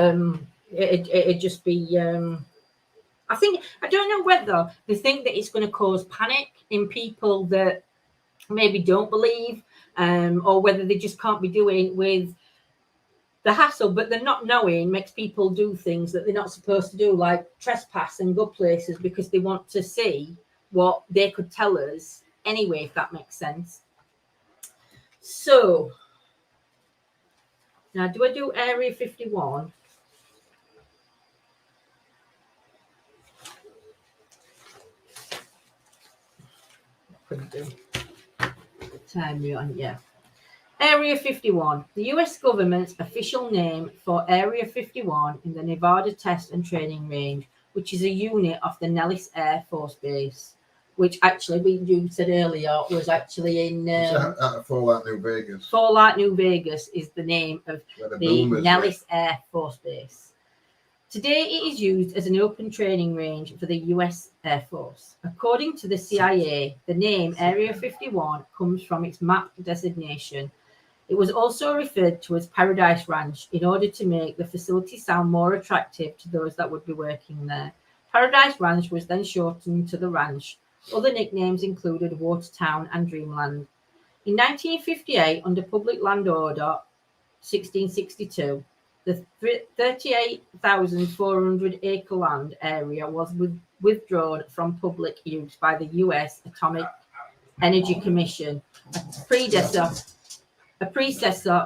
it'd just be, I don't know whether they think that it's going to cause panic in people that maybe don't believe, or whether they just can't be doing with the hassle, but they're not knowing makes people do things that they're not supposed to do, like trespass and go places because they want to see what they could tell us anyway, if that makes sense. So, now do I do Area 51? Couldn't do. Time you on, yeah. Area 51, the US government's official name for Area 51 in the Nevada Test and Training Range, which is a unit of the Nellis Air Force Base, which actually, you said earlier, was actually in Fallout, New Vegas. Fallout, New Vegas is the name of the Nellis Air Force Base. Today, it is used as an open training range for the US Air Force. According to the CIA, the name Area 51 comes from its map designation. It was also referred to as Paradise Ranch in order to make the facility sound more attractive to those that would be working there. Paradise Ranch was then shortened to the Ranch. Other nicknames included Watertown and Dreamland. In 1958, under Public Land Order 1662, the 38,400 acre land area was withdrawn from public use by the U.S. Atomic Energy Commission, a predecessor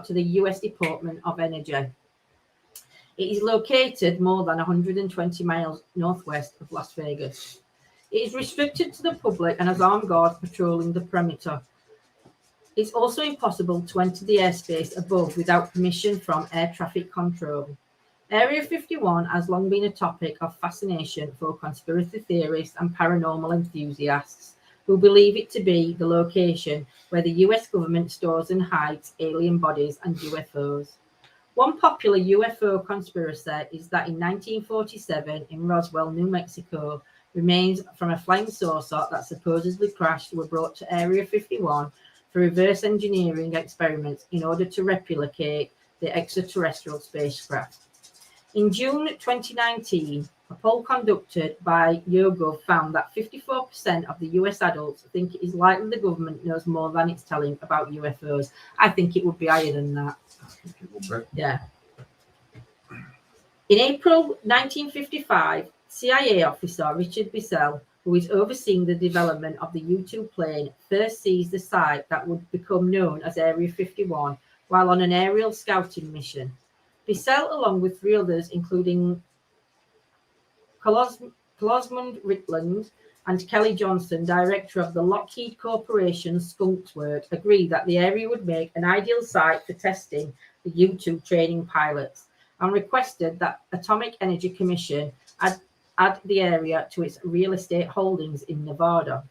to the U.S. Department of Energy. It is located more than 120 miles northwest of Las Vegas. It is restricted to the public and has armed guards patrolling the perimeter. It's also impossible to enter the airspace above without permission from air traffic control. Area 51 has long been a topic of fascination for conspiracy theorists and paranormal enthusiasts who believe it to be the location where the US government stores and hides alien bodies and UFOs. One popular UFO conspiracy is that in 1947 in Roswell, New Mexico, remains from a flying saucer that supposedly crashed were brought to Area 51 for reverse engineering experiments in order to replicate the extraterrestrial spacecraft. In June 2019, a poll conducted by YouGov found that 54% of the US adults think it is likely the government knows more than it's telling about UFOs. I think it would be higher than that. Yeah. In April 1955, CIA officer Richard Bissell, who is overseeing the development of the U-2 plane, first sees the site that would become known as Area 51 while on an aerial scouting mission. Bissell, along with three others, including Colosmond Ritland and Kelly Johnson, director of the Lockheed Corporation's Skunks Work, agreed that the area would make an ideal site for testing the U-2 training pilots and requested that Atomic Energy Commission add the area to its real estate holdings in Nevada.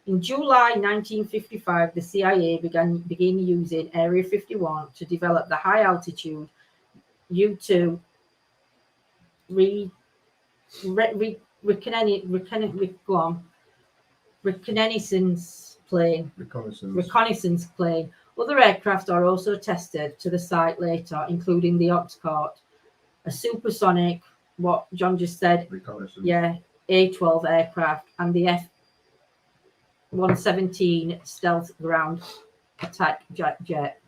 In July 1955, the CIA began using Area 51 to develop the high-altitude U-2 reconnaissance plane. Other aircraft are also tested to the site later, including the Oxcart, a supersonic, what John just said, A-12 aircraft, and the F-117 stealth ground attack jet.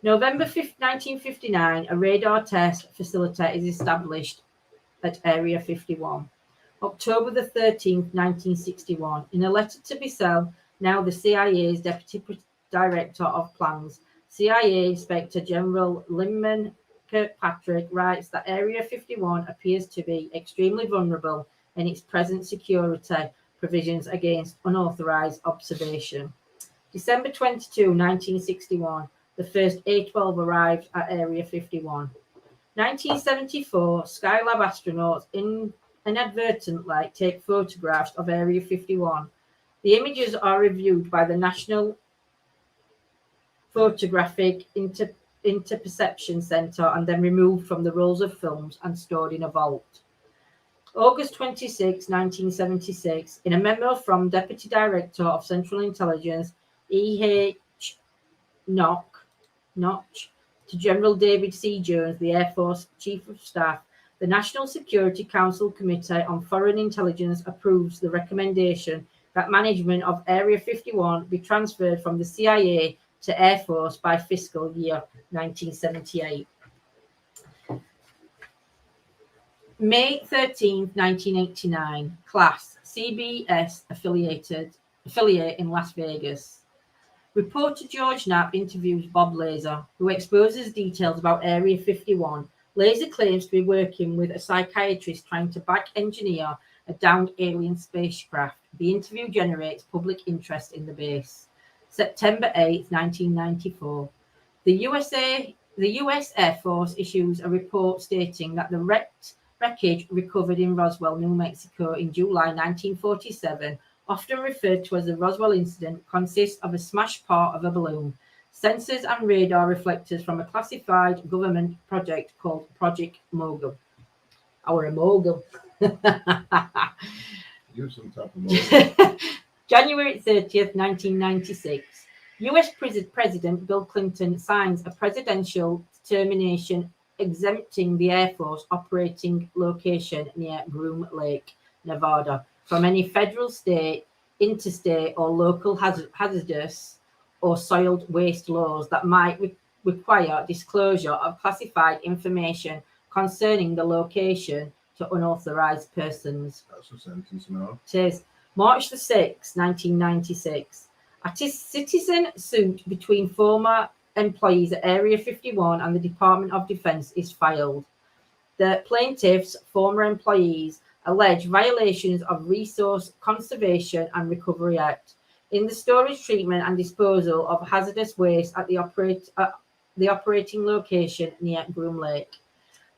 November 5th, 1959, a radar test facility is established at Area 51. October the 13th, 1961, in a letter to Bissell, now the CIA's Deputy Director of Plans, CIA Inspector General Lyman Kirkpatrick writes that Area 51 appears to be extremely vulnerable in its present security provisions against unauthorized observation. December 22, 1961, the first A-12 arrived at Area 51. 1974, Skylab astronauts inadvertently take photographs of Area 51. The images are reviewed by the National Photographic Interception Center and then removed from the rolls of films and stored in a vault. August 26, 1976, in a memo from Deputy Director of Central Intelligence E.H. Notch to General David C. Jones, the Air Force Chief of Staff, the National Security Council Committee on Foreign Intelligence approves the recommendation that management of Area 51 be transferred from the CIA to Air Force by fiscal year 1978. May 13, 1989, class CBS affiliate in Las Vegas. Reporter George Knapp interviews Bob Lazar, who exposes details about Area 51. Lazar claims to be working with a psychiatrist trying to back engineer a downed alien spacecraft. The interview generates public interest in the base. September 8, 1994. The US Air Force issues a report stating that the wreckage recovered in Roswell, New Mexico in July 1947, often referred to as the Roswell Incident, consists of a smashed part of a balloon, sensors and radar reflectors from a classified government project called Project Mogul. Our a mogul. You some type of mogul. January 30th, 1996. US President Bill Clinton signs a presidential determination exempting the Air Force operating location near Groom Lake, Nevada, from any federal, state, interstate, or local hazardous or soiled waste laws that might require disclosure of classified information concerning the location to unauthorized persons. That's a sentence now. It says March the 6th, 1996. A citizen suit between former employees at Area 51 and the Department of Defense is filed. The plaintiffs, former employees, allege violations of Resource Conservation and Recovery Act in the storage, treatment, and disposal of hazardous waste at the operating location near Groom Lake.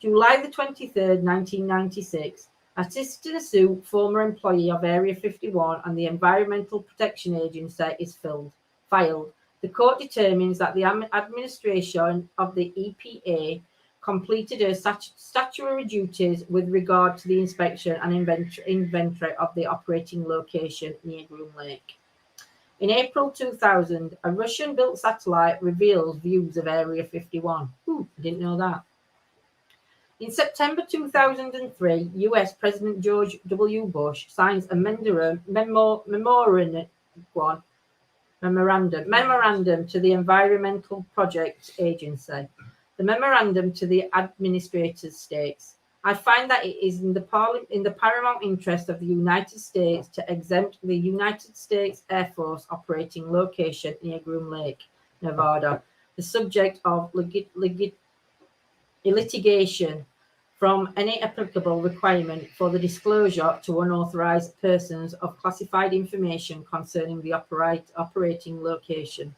July the 23rd, 1996. A citizen suit, former employee of Area 51 and the Environmental Protection Agency is filed. The court determines that the administration of the EPA completed her statutory duties with regard to the inspection and inventory of the operating location near Groom Lake. In April 2000, a Russian-built satellite reveals views of Area 51. I didn't know that. In September 2003, US President George W. Bush signs a memorandum to the Environmental Project Agency. The memorandum to the administrators states, I find that it is in the paramount interest of the United States to exempt the United States Air Force operating location near Groom Lake, Nevada, the subject of litigation from any applicable requirement for the disclosure to unauthorized persons of classified information concerning the operating location.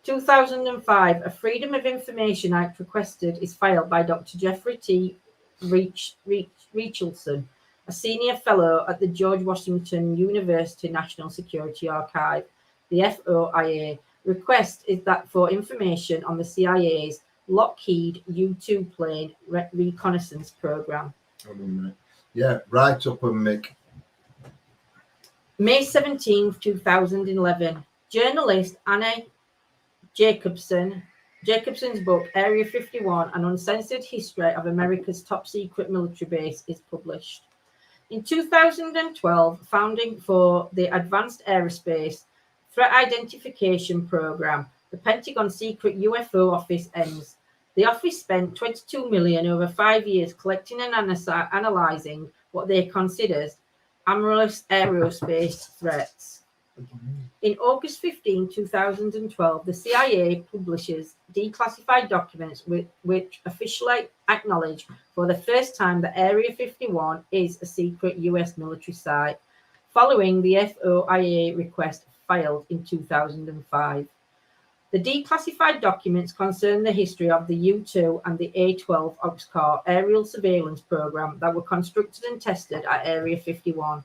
2005, a Freedom of Information Act requested is filed by Dr. Jeffrey T. Richelson, a senior fellow at the George Washington University National Security Archive. The FOIA request is that for information on the CIA's Lockheed U-2 plane reconnaissance program. Hold on a minute. Yeah, right up and Mick. May 17th, 2011. Journalist Anna Jacobson's book Area 51, An Uncensored History of America's Top Secret Military Base is published. In 2012, founding for the Advanced Aerospace Threat Identification Program, the Pentagon Secret UFO Office ends. The office spent $22 million over 5 years collecting and analyzing what they considered anomalous aerospace threats. In August 15, 2012, the CIA publishes declassified documents which officially acknowledge for the first time that Area 51 is a secret US military site, following the FOIA request filed in 2005. The declassified documents concern the history of the U-2 and the A-12 Oxcar aerial surveillance program that were constructed and tested at Area 51.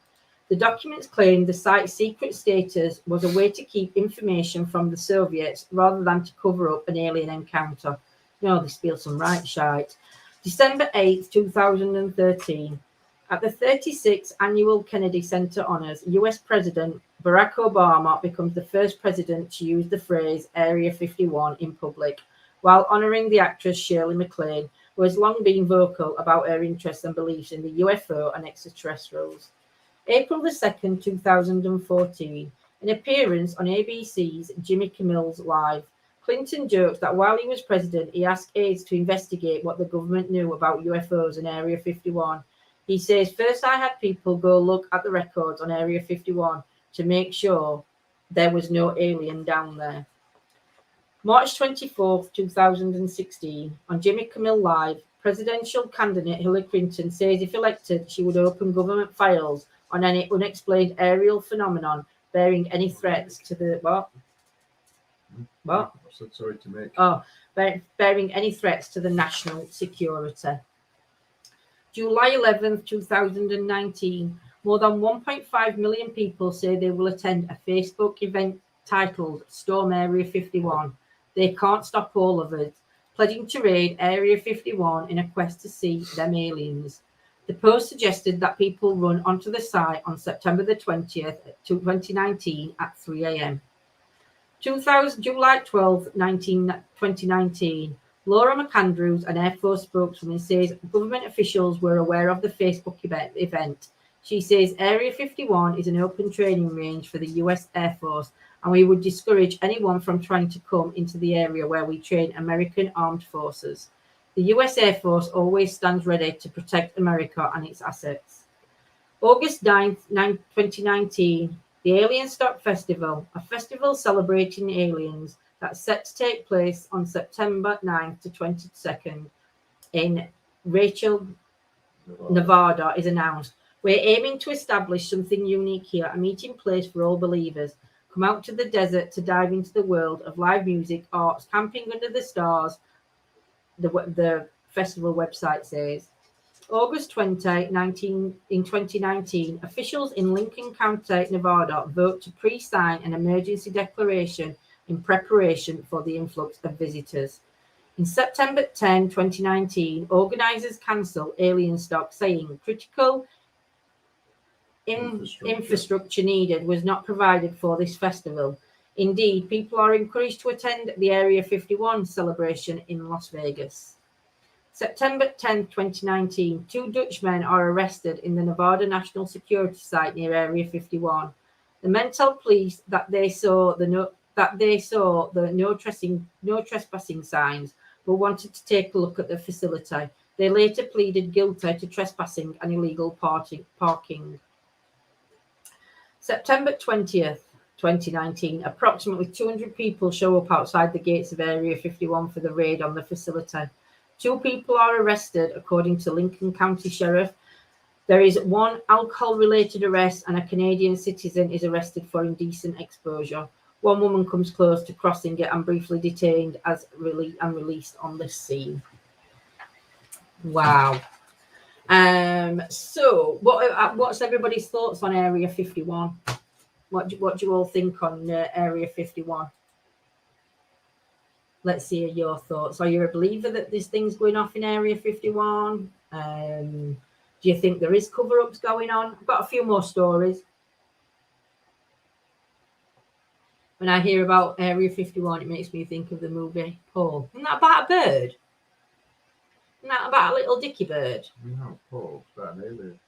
The documents claim the site's secret status was a way to keep information from the Soviets rather than to cover up an alien encounter. They spill some right shite. December 8, 2013. At the 36th Annual Kennedy Center Honors, US President Barack Obama becomes the first president to use the phrase Area 51 in public, while honoring the actress Shirley MacLaine, who has long been vocal about her interests and beliefs in the UFO and extraterrestrials. April the 2nd, 2014, an appearance on ABC's Jimmy Kimmel's Live. Clinton jokes that while he was president, he asked aides to investigate what the government knew about UFOs and Area 51. He says, first I had people go look at the records on Area 51 to make sure there was no alien down there. March 24th, 2016, on Jimmy Kimmel Live, presidential candidate Hillary Clinton says if elected, she would open government files on any unexplained aerial phenomenon bearing any threats to the I said sorry to make. Bearing any threats to the national security. July 11th, 2019, more than 1.5 million people say they will attend a Facebook event titled Storm Area 51. They can't stop all of it, pledging to raid Area 51 in a quest to see them aliens. The post suggested that people run onto the site on September the 20th, 2019 at 3 a.m. July 12, 2019, Laura McAndrews, an Air Force spokeswoman, says government officials were aware of the Facebook event. She says Area 51 is an open training range for the US Air Force, and we would discourage anyone from trying to come into the area where we train American armed forces. The US Air Force always stands ready to protect America and its assets. August 9th, 2019, the Alien Stock Festival, a festival celebrating aliens that's set to take place on September 9th to 22nd in Rachel, Nevada, is announced. We're aiming to establish something unique here, a meeting place for all believers. Come out to the desert to dive into the world of live music, arts, camping under the stars, the festival website says. August 20, 2019, officials in Lincoln County, Nevada, vote to pre-sign an emergency declaration in preparation for the influx of visitors. In September 10, 2019, organizers cancel alien stock, saying critical infrastructure needed was not provided for this festival. Indeed, people are encouraged to attend the Area 51 celebration in Las Vegas. September 10, 2019, 2 Dutch men are arrested in the Nevada National Security Site near Area 51. The men tell police that they saw the no trespassing signs, but wanted to take a look at the facility. They later pleaded guilty to trespassing and illegal parking. September 20th, 2019, approximately 200 people show up outside the gates of Area 51 for the raid on the facility. 2 people are arrested, according to Lincoln County Sheriff. There is 1 alcohol-related arrest, and a Canadian citizen is arrested for indecent exposure. 1 woman comes close to crossing it and briefly detained and released on the scene. Wow. So, what's everybody's thoughts on Area 51? What do you all think on Area 51? Let's hear your thoughts. Are you a believer that there's things going off in Area 51? Do you think there is cover-ups going on? I've got a few more stories. When I hear about Area 51, it makes me think of the movie Paul. Isn't that about a bird? Isn't that about a little dicky bird? No, Paul, it's about an alien.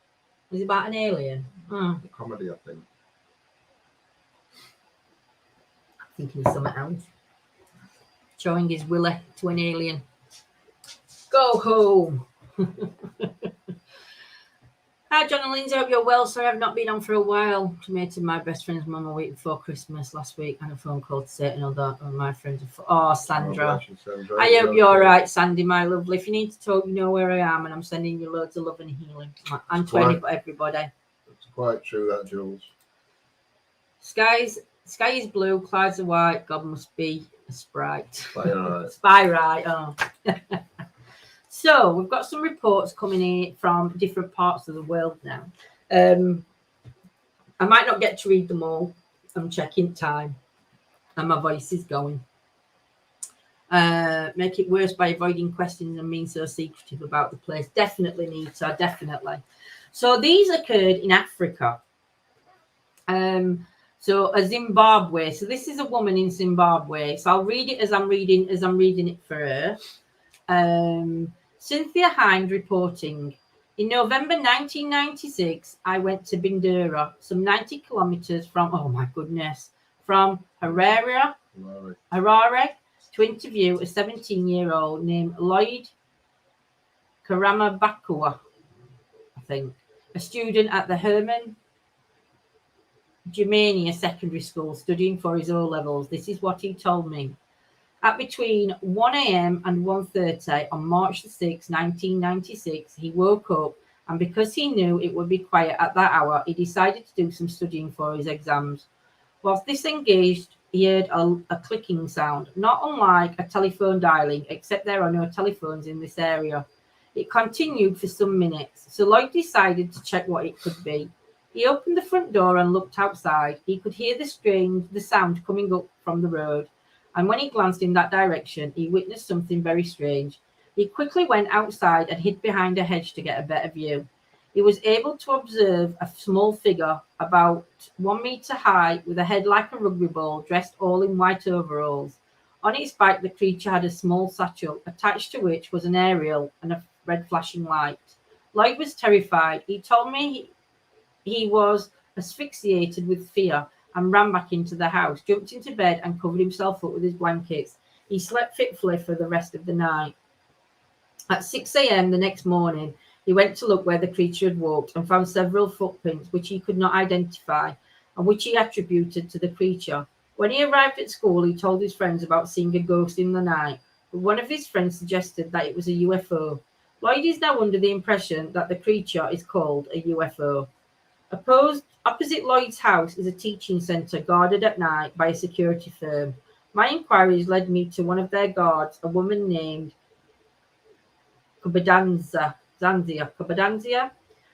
Is it about an alien? Oh. A comedy, I think. I'm thinking of something else. Showing his willy to an alien. Go home. Hi, John and Lindsay. Hope you're well. Sorry, I've not been on for a while. Cremated my best friend's mum a week before Christmas last week, and a phone call to say another of my friends. Sandra. I hope you're all right, Sandy, my lovely. If you need to talk, you know where I am, and I'm sending you loads of love and healing. And to everybody. It's quite true, that, Jules. Sky is blue, clouds are white. God must be a sprite. Spy right. Oh. So we've got some reports coming in from different parts of the world now. I might not get to read them all. I'm checking time, and my voice is going. Make it worse by avoiding questions and being so secretive about the place. Definitely need to. Definitely. So these occurred in Africa. So a Zimbabwe. So this is a woman in Zimbabwe. So I'll read it as I'm reading it for her. Cynthia Hind reporting. In November 1996, I went to Bindura, some 90 kilometers from Harare, to interview a 17-year-old named Lloyd Karamabakua, I think, a student at the Herman Germania Secondary School studying for his O-levels. This is what he told me. At between 1 a.m. and 1:30 on March the 6th, 1996, he woke up, and because he knew it would be quiet at that hour, he decided to do some studying for his exams. Whilst this engaged, he heard a clicking sound, not unlike a telephone dialing, except there are no telephones in this area. It continued for some minutes, so Lloyd decided to check what it could be. He opened the front door and looked outside. He could hear the sound coming up from the road. And when he glanced in that direction, he witnessed something very strange. He quickly went outside and hid behind a hedge to get a better view. He was able to observe a small figure about 1 meter high with a head like a rugby ball, dressed all in white overalls. On its back, the creature had a small satchel, attached to which was an aerial and a red flashing light. Lloyd was terrified. He told me he was asphyxiated with fear and ran back into the house, jumped into bed and covered himself up with his blankets. He slept fitfully for the rest of the night. At 6 a.m. the next morning, he went to look where the creature had walked and found several footprints which he could not identify and which he attributed to the creature. When he arrived at school, he told his friends about seeing a ghost in the night, but one of his friends suggested that it was a UFO. Lloyd is now under the impression that the creature is called a UFO. Opposite Lloyd's house is a teaching centre guarded at night by a security firm. My inquiries led me to one of their guards, a woman named Zanzia,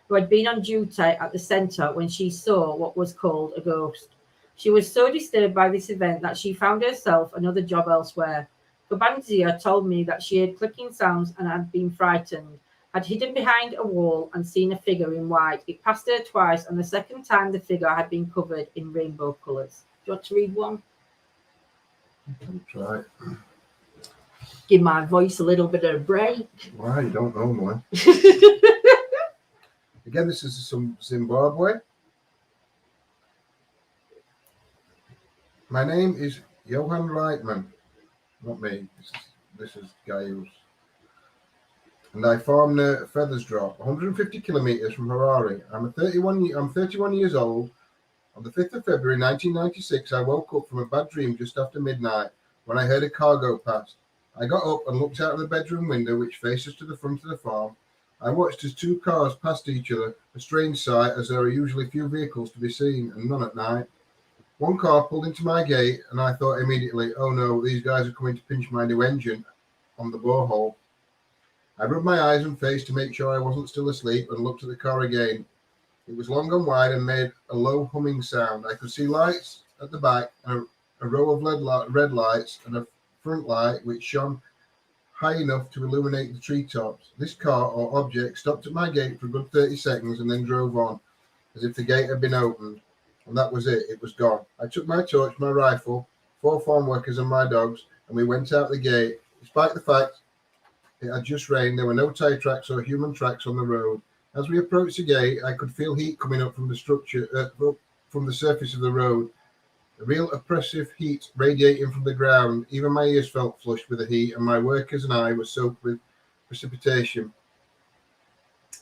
who had been on duty at the centre when she saw what was called a ghost. She was so disturbed by this event that she found herself another job elsewhere. Kabanzia told me that she heard clicking sounds and had been frightened, had hidden behind a wall and seen a figure in white. It passed her twice, and the second time the figure had been covered in rainbow colours. Do you want to read one? Try. Give my voice a little bit of a break. Why? You don't normally. Again, this is some Zimbabwe. My name is Johan Reitman. Not me. This is Gaius. And I farm near Feathersdrop, 150 kilometers from Harare. I'm 31 years old. On the 5th of February 1996, I woke up from a bad dream just after midnight when I heard a car go past. I got up and looked out of the bedroom window, which faces to the front of the farm. I watched as two cars passed each other, a strange sight as there are usually few vehicles to be seen, and none at night. One car pulled into my gate, and I thought immediately, oh no, these guys are coming to pinch my new engine on the borehole. I rubbed my eyes and face to make sure I wasn't still asleep and looked at the car again. It was long and wide and made a low humming sound. I could see lights at the back and a row of red lights and a front light which shone high enough to illuminate the treetops. This car or object stopped at my gate for a good 30 seconds and then drove on, as if the gate had been opened. And that was it. It was gone. I took my torch, my rifle, 4 farm workers and my dogs, and we went out the gate. Despite the fact it had just rained, there were no tire tracks or human tracks on the road. As we approached the gate, I could feel heat coming up from the from the surface of the road. A real oppressive heat radiating from the ground. Even my ears felt flushed with the heat, and my workers and I were soaked with precipitation.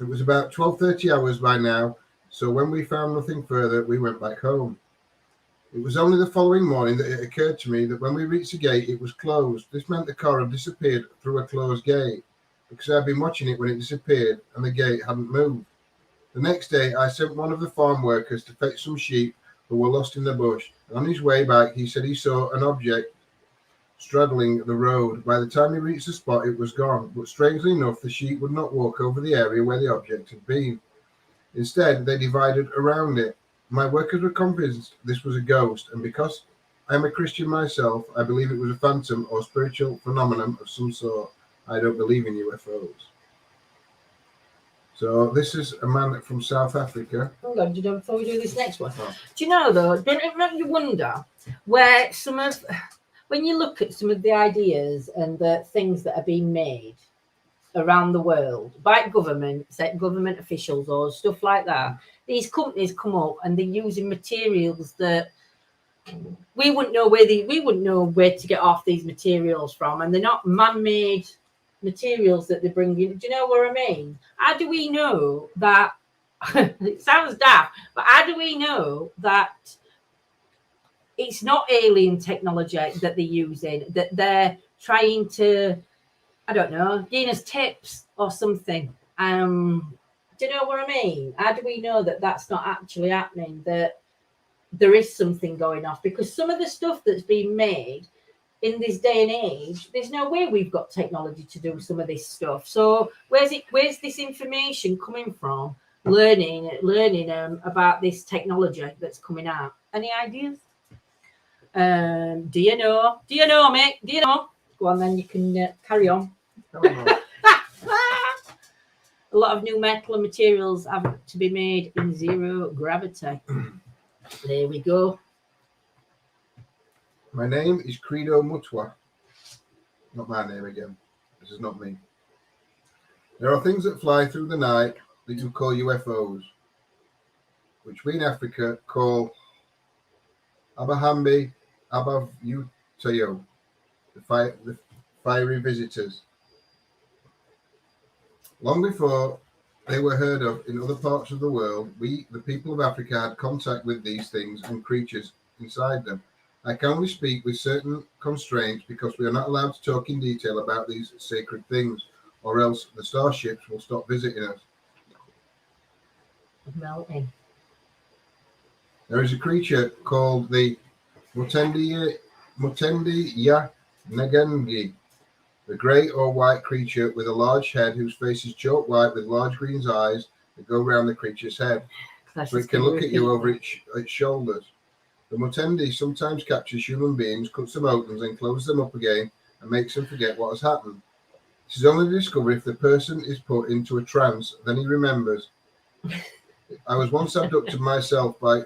It was about 12:30 hours by now, so when we found nothing further, we went back home. It was only the following morning that it occurred to me that when we reached the gate, it was closed. This meant the car had disappeared through a closed gate, because I had been watching it when it disappeared and the gate hadn't moved. The next day, I sent one of the farm workers to fetch some sheep who were lost in the bush. On his way back, he said he saw an object straddling the road. By the time he reached the spot, it was gone. But strangely enough, the sheep would not walk over the area where the object had been. Instead, they divided around it. My workers were convinced this was a ghost, and because I'm a Christian myself, I believe it was a phantom or spiritual phenomenon of some sort. I don't believe in UFOs. So this is a man from South Africa. Hold on, before we do this next one. Oh. Do you know though, don't it make you wonder where when you look at some of the ideas and the things that are being made around the world by government officials or stuff like that, these companies come up and they're using materials that we wouldn't know where to get off these materials from, and they're not man-made materials that they bring in. Do you know what I mean? How do we know that? It sounds daft, but how do we know that it's not alien technology that they're using, that they're trying to, I don't know, gain us tips or something? Do you know what I mean? How do we know that that's not actually happening, that there is something going off? Because some of the stuff that's being made in this day and age, there's no way we've got technology to do some of this stuff. So where's this information coming from? Learning about this technology that's coming out. Any ideas? Do you know, mate? Do you know? Go on, then you can carry on. A lot of new metal and materials have to be made in zero gravity. There we go. My name is Credo Mutwa. Not my name again. This is not me. There are things that fly through the night that you call UFOs, which we in Africa call Abahambi Abavutayo, the fiery visitors. Long before they were heard of in other parts of the world, we, the people of Africa, had contact with these things and creatures inside them. I can only speak with certain constraints because we are not allowed to talk in detail about these sacred things, or else the starships will stop visiting us. Melting. There is a creature called the Mutendi Ya Negengi, the grey or white creature with a large head whose face is chalk white with large green eyes that go around the creature's head, so it can look at you over its shoulders. The Mutendi sometimes captures human beings, cuts them open, and closes them up again and makes them forget what has happened. This is only discovered if the person is put into a trance, then he remembers. I was once abducted myself by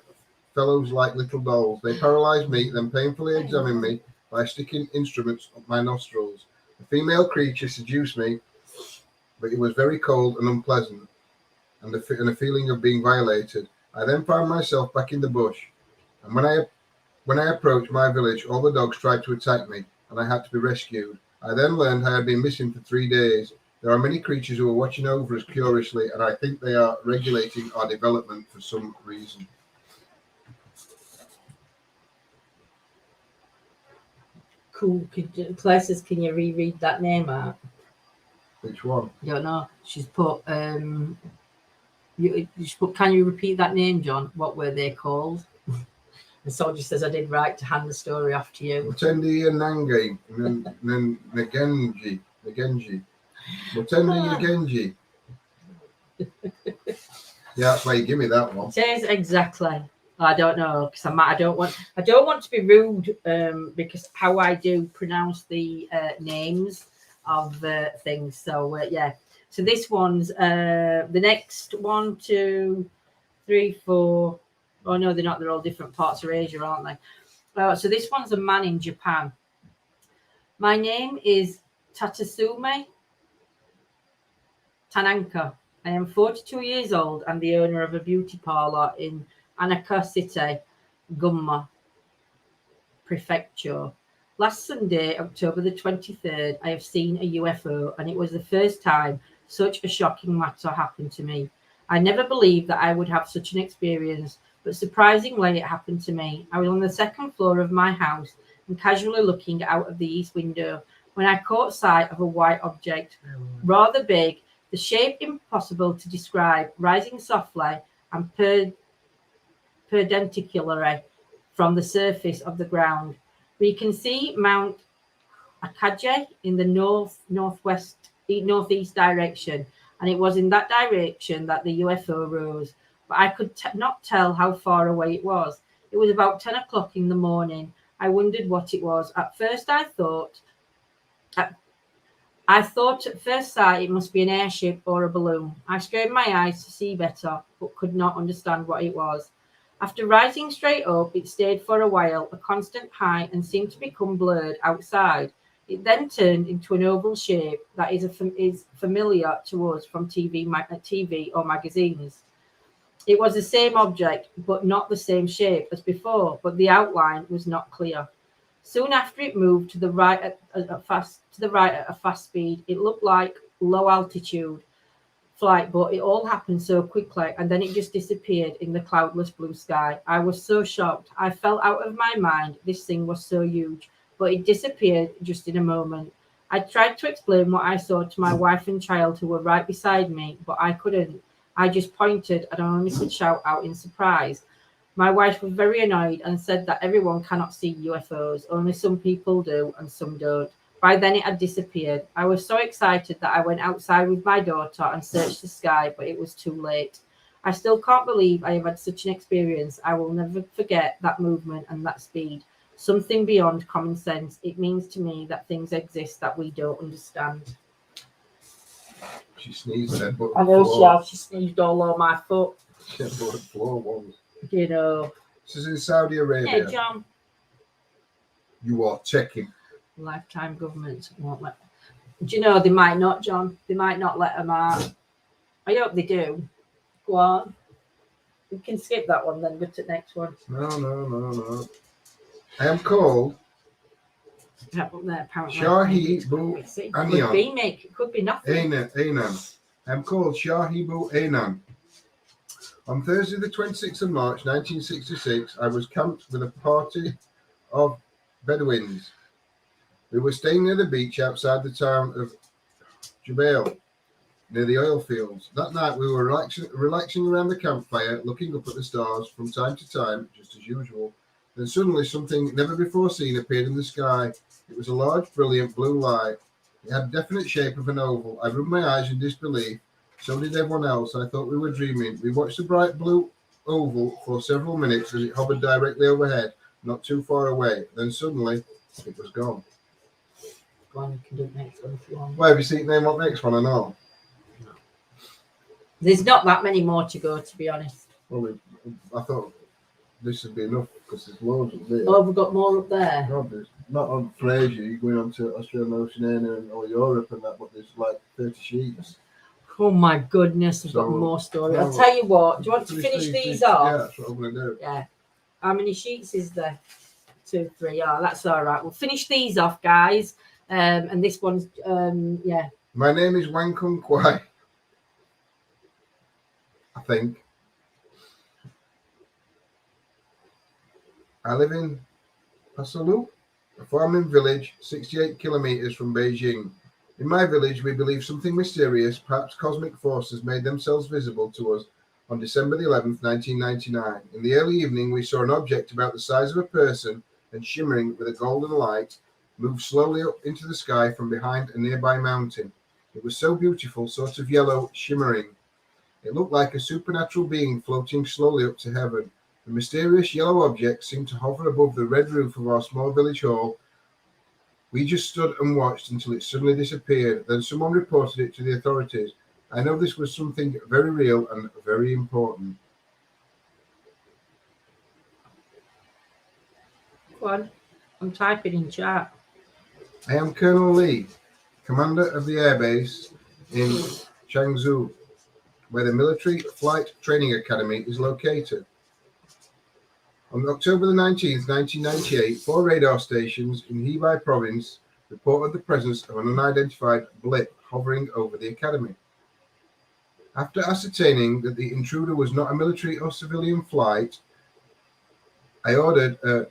fellows like little dolls. They paralyzed me, then painfully examined me by sticking instruments up my nostrils. The female creature seduced me, but it was very cold and unpleasant, and a feeling of being violated. I then found myself back in the bush, and when I approached my village, all the dogs tried to attack me, and I had to be rescued. I then learned I had been missing for 3 days. There are many creatures who are watching over us curiously, and I think they are regulating our development for some reason. Cool. Claire says, can you reread that name out? Which one? I don't know. She's put, she's put, can you repeat that name, John? What were they called? The soldier says, I did right to hand the story off to you. Mutendi Nange, Nagenji. Mutendi Nagenji. Yeah, that's why you give me that one. It is exactly. I don't know, because I don't want to be rude, because how I do pronounce the names of things. So yeah. So this one's the next 1, 2, 3, 4. Oh no, they're not. They're all different parts of Asia, aren't they? So this one's a man in Japan. My name is Tatasume Tanaka. I am 42 years old and the owner of a beauty parlor in Anaka City, Gunma Prefecture. Last Sunday, October the 23rd, I have seen a UFO, and it was the first time such a shocking matter happened to me. I never believed that I would have such an experience, but surprisingly, it happened to me. I was on the second floor of my house and casually looking out of the east window when I caught sight of a white object, rather big, the shape impossible to describe, rising softly and perpendicularly from the surface of the ground. We can see Mount Akaje in the northeast direction, and it was in that direction that the UFO rose, but I could not tell how far away it was. It was about 10 o'clock in the morning. I wondered what it was. At first I thought at first sight it must be an airship or a balloon. I strained my eyes to see better, but could not understand what it was. After rising straight up, it stayed for a while, a constant high, and seemed to become blurred outside. It then turned into an oval shape that is familiar to us from TV or magazines. It was the same object, but not the same shape as before, but the outline was not clear. Soon after, it moved to the right at a fast speed. It looked like low altitude flight, but it all happened so quickly, and then it just disappeared in the cloudless blue sky. I was so shocked. I fell out of my mind. This thing was so huge, but it disappeared just in a moment. I tried to explain what I saw to my wife and child who were right beside me, but I couldn't. I just pointed and I only could shout out in surprise. My wife was very annoyed and said that everyone cannot see UFOs, only some people do and some don't. By then it had disappeared. I was so excited that I went outside with my daughter and searched the sky, but it was too late. I still can't believe I have had such an experience. I will never forget that movement and that speed. Something beyond common sense. It means to me that things exist that we don't understand. She sneezed and then I know she has. She sneezed all over my foot. She had the floor once. You know. This is in Saudi Arabia. Yeah, John. You are checking. Lifetime governments won't let. Do you know they might not, John? They might not let them out. I hope they do. Go on. We can skip that one then. Go to the next one. No. I am called That one there, apparently. Shahibu Anian. Could be, mate. It could be nothing. Anan. I'm called Shahibu Anan. On Thursday, the 26th of March, 1966, I was camped with a party of Bedouins. We were staying near the beach outside the town of Jubail, near the oil fields. That night, we were relaxing around the campfire, looking up at the stars from time to time, just as usual. Then suddenly, something never before seen appeared in the sky. It was a large, brilliant blue light. It had a definite shape of an oval. I rubbed my eyes in disbelief. So did everyone else. I thought we were dreaming. We watched the bright blue oval for several minutes as it hovered directly overhead, not too far away. Then suddenly, it was gone. Go on, you can do the next one if you want. Well, have you seen name what next one? I know. No. There's not that many more to go, to be honest. Well, I thought this would be enough because there's loads up there. Oh, we've got more up there. No, there's not on Fraser. You're going on to Australia, Oceania, or Europe and that, but there's like 30 sheets. Oh my goodness, we've got more stories. I'll tell you what, do you want to finish these off? Yeah, that's what I'm going to do. Yeah. How many sheets is there? 2, 3. Oh, that's all right. We'll finish these off, guys. And this one's, yeah. My name is Wang Kung Kwai. I think. I live in Pasalu, a farming village 68 kilometers from Beijing. In my village, we believe something mysterious, perhaps cosmic forces, made themselves visible to us on December the 11th, 1999. In the early evening, we saw an object about the size of a person and shimmering with a golden light move slowly up into the sky from behind a nearby mountain. It was so beautiful, sort of yellow, shimmering. It looked like a supernatural being floating slowly up to heaven. The mysterious yellow object seemed to hover above the red roof of our small village hall. We just stood and watched until it suddenly disappeared. Then someone reported it to the authorities. I know this was something very real and very important. Go on. I'm typing in chat. I am Colonel Lee, commander of the airbase in Changzhou, where the Military Flight Training Academy is located. On October the 19th, 1998, 4 radar stations in Hebei province reported the presence of an unidentified blip hovering over the academy. After ascertaining that the intruder was not a military or civilian flight, I ordered a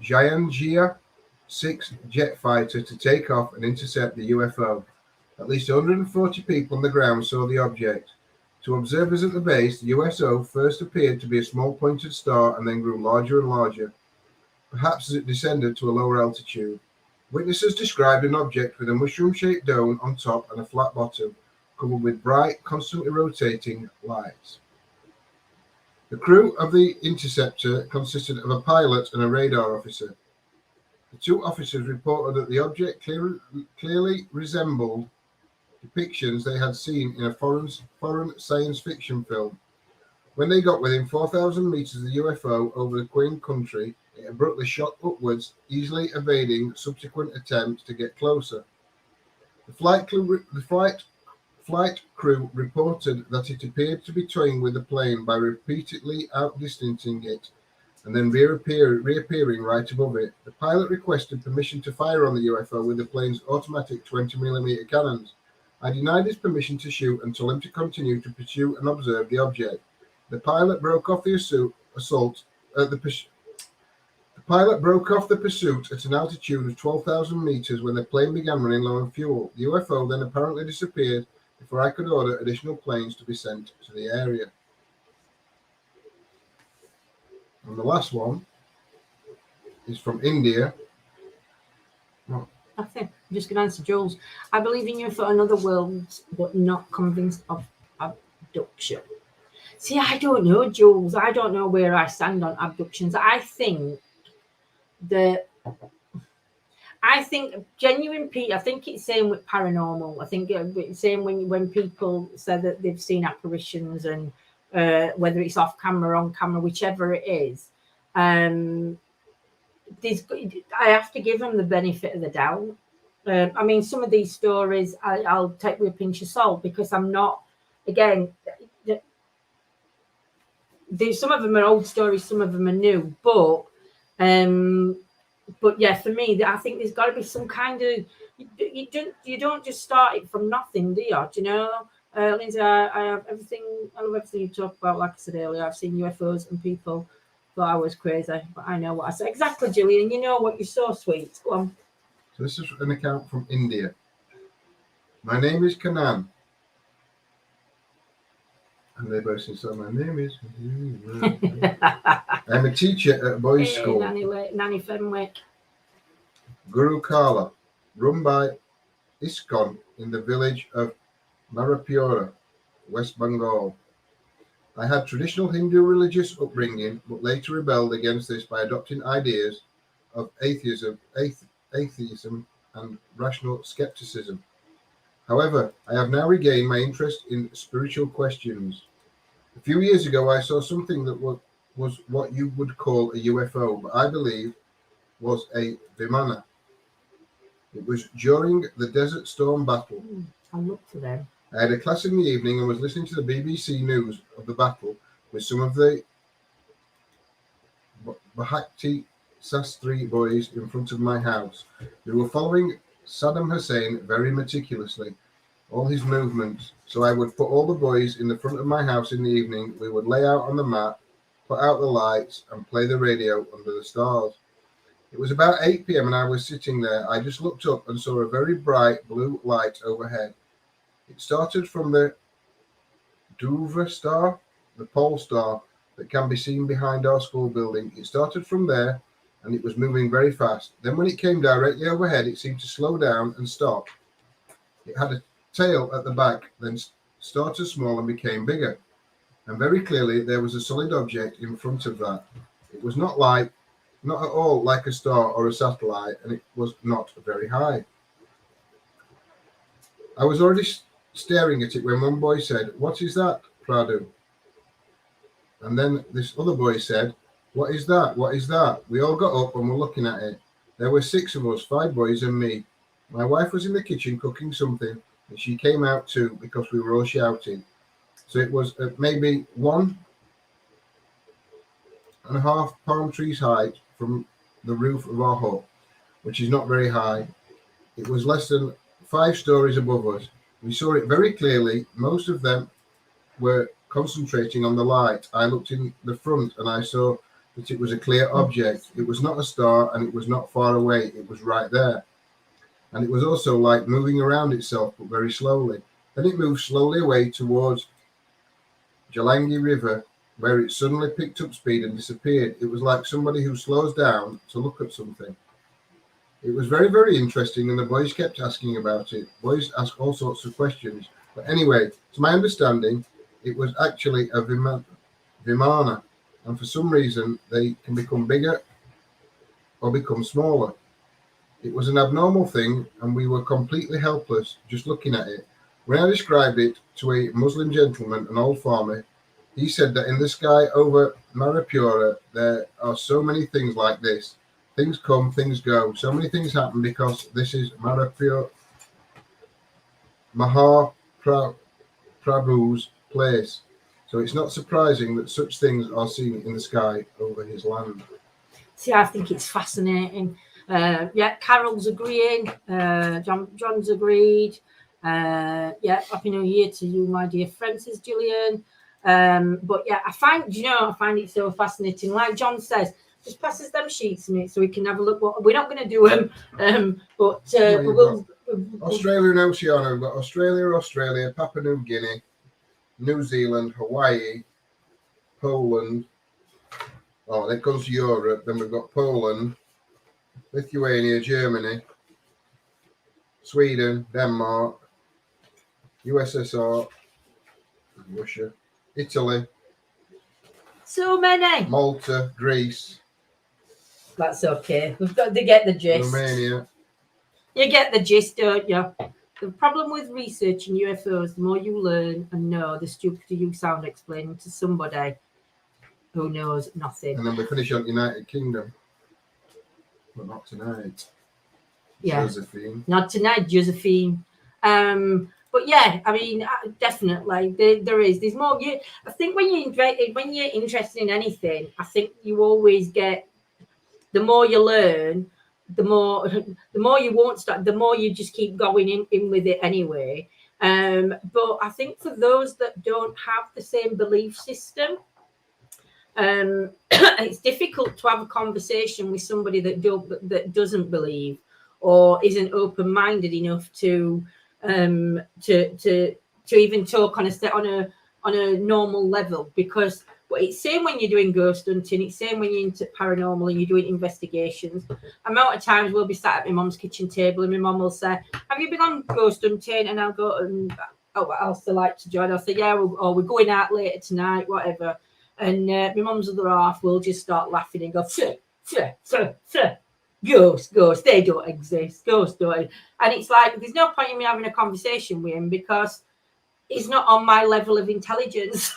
Jianjia 6 jet fighter to take off and intercept the UFO. At least 140 people on the ground saw the object. To observers at the base, the USO first appeared to be a small pointed star and then grew larger and larger, perhaps as it descended to a lower altitude. Witnesses described an object with a mushroom-shaped dome on top and a flat bottom, covered with bright, constantly rotating lights. The crew of the interceptor consisted of a pilot and a radar officer. The 2 officers reported that the object clearly resembled depictions they had seen in a foreign science fiction film. When they got within 4,000 meters of the UFO over the Queen country, it abruptly shot upwards, easily evading subsequent attempts to get closer. The flight crew reported that it appeared to be toying with the plane by repeatedly outdistancing it and then reappearing right above it. The pilot requested permission to fire on the UFO with the plane's automatic 20mm cannons. I denied his permission to shoot and told him to continue to pursue and observe the object. The pilot broke off the pursuit at an altitude of 12,000 meters when the plane began running low on fuel. The UFO then apparently disappeared before I could order additional planes to be sent to the area. And the last one is from India. Nothing. I'm just going to answer Jules. I believe in UFO and other worlds, but not convinced of abduction. See, I don't know, Jules. I don't know where I stand on abductions. I think that I think genuine people. I think it's same with paranormal. I think it's same when people say that they've seen apparitions, and whether it's off camera or on camera, whichever it is. I have to give them the benefit of the doubt. I mean, some of these stories I'll take with a pinch of salt, because I'm not. Again, some of them are old stories, some of them are new, but yeah, for me, I think there's got to be some kind of you don't just start it from nothing, do you? Do you know, Lindsay? I have everything. I love everything you talk about. Like I said earlier, I've seen UFOs and people thought I was crazy, but I know what I said. Exactly, Julian. You know what? You're so sweet. Go on. So this is an account from India. My name is Kanan. And they both say, so my name is... I'm a teacher at a boys' school. Nanny Fenwick. Guru Kala, run by ISKCON in the village of Marapura, West Bengal. I had traditional Hindu religious upbringing, but later rebelled against this by adopting ideas of atheism and rational skepticism. However, I have now regained my interest in spiritual questions. A few years ago, I saw something that was what you would call a UFO, but I believe was a Vimana. It was during the Desert Storm battle. I'll look for them. I had a class in the evening and was listening to the BBC news of the battle with some of the Bhakti Sastri boys in front of my house. We were following Saddam Hussein very meticulously, all his movements. So I would put all the boys in the front of my house in the evening. We would lay out on the mat, put out the lights, and play the radio under the stars. It was about 8 p.m. and I was sitting there. I just looked up and saw a very bright blue light overhead. It started from the Dhruva star, the pole star that can be seen behind our school building. It started from there and it was moving very fast. Then when it came directly overhead, it seemed to slow down and stop. It had a tail at the back, then started small and became bigger. And very clearly there was a solid object in front of that. It was not at all like a star or a satellite, and it was not very high. I was already staring at it when one boy said, "What is that, Pradu?" And then this other boy said, "What is that? What is that?" We all got up and were looking at it. There were 6 of us, 5 boys and me. My wife was in the kitchen cooking something, and she came out too because we were all shouting. So it was maybe 1.5 palm trees height from the roof of our hut, which is not very high. It was less than 5 stories above us. We saw it very clearly. Most of them were concentrating on the light. I looked in the front and I saw that it was a clear object. It was not a star and it was not far away. It was right there. And it was also like moving around itself, but very slowly. Then it moved slowly away towards Jalangi River, where it suddenly picked up speed and disappeared. It was like somebody who slows down to look at something. It was very, very interesting, and the boys kept asking about it. Boys ask all sorts of questions. But anyway, to my understanding, it was actually a Vimana, and for some reason, they can become bigger or become smaller. It was an abnormal thing, and we were completely helpless just looking at it. When I described it to a Muslim gentleman, an old farmer, he said that in the sky over Marapura, there are so many things like this. Things come, things go. So many things happen because this is Marapura, Mahaprabhu's place. So it's not surprising that such things are seen in the sky over his land. See, I think it's fascinating. Yeah, Carol's agreeing. John's agreed. Yeah, Happy New Year to you, my dear friend, says Gillian. But yeah, I find it so fascinating. Like John says, just pass us them sheets to me so we can have a look. We're not going to do them, but we'll. Australia and Oceania. We've got Australia, Papua New Guinea, New Zealand, Hawaii, Poland. Oh, that goes to Europe. Then we've got Poland, Lithuania, Germany, Sweden, Denmark, USSR, Russia, Italy. So many. Malta, Greece. That's okay. We've got to get the gist. Romania. You get the gist, don't you? The problem with researching UFOs, the more you learn and know, the stupider you sound explaining to somebody who knows nothing. And then we finish on United Kingdom. But not tonight. Yeah. Josephine. Not tonight, Josephine. But yeah, I mean, definitely there is. There's more. I think when you're interested in anything, I think you always get. The more you learn, the more you won't start. The more you just keep going in with it anyway. But I think for those that don't have the same belief system, it's difficult to have a conversation with somebody that doesn't believe or isn't open-minded enough to even talk on a normal level, because it's same when you're doing ghost hunting, it's same when you're into paranormal and you're doing investigations. Amount of times we'll be sat at my mum's kitchen table and my mum will say, "Have you been on ghost hunting?" And I'll go, "What else I like to join?" I'll say, "Yeah, we're going out later tonight, whatever." And my mum's other half will just start laughing and go, ghosts, they don't exist. Ghosts don't. And it's like, there's no point in me having a conversation with him because he's not on my level of intelligence.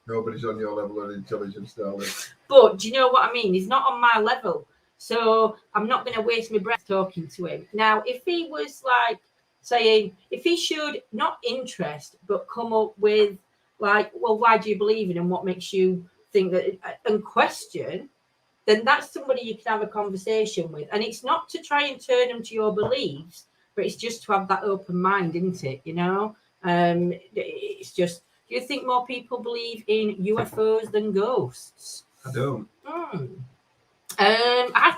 Nobody's on your level of intelligence, darling. But do you know what I mean? He's not on my level. So I'm not going to waste my breath talking to him. Now, if he was like saying, if he showed not interest, but come up with like, well, why do you believe in and what makes you think that, and question, then that's somebody you can have a conversation with. And it's not to try and turn them to your beliefs, but it's just to have that open mind, isn't it? You know, it's just, do you think more people believe in UFOs than ghosts? I don't. I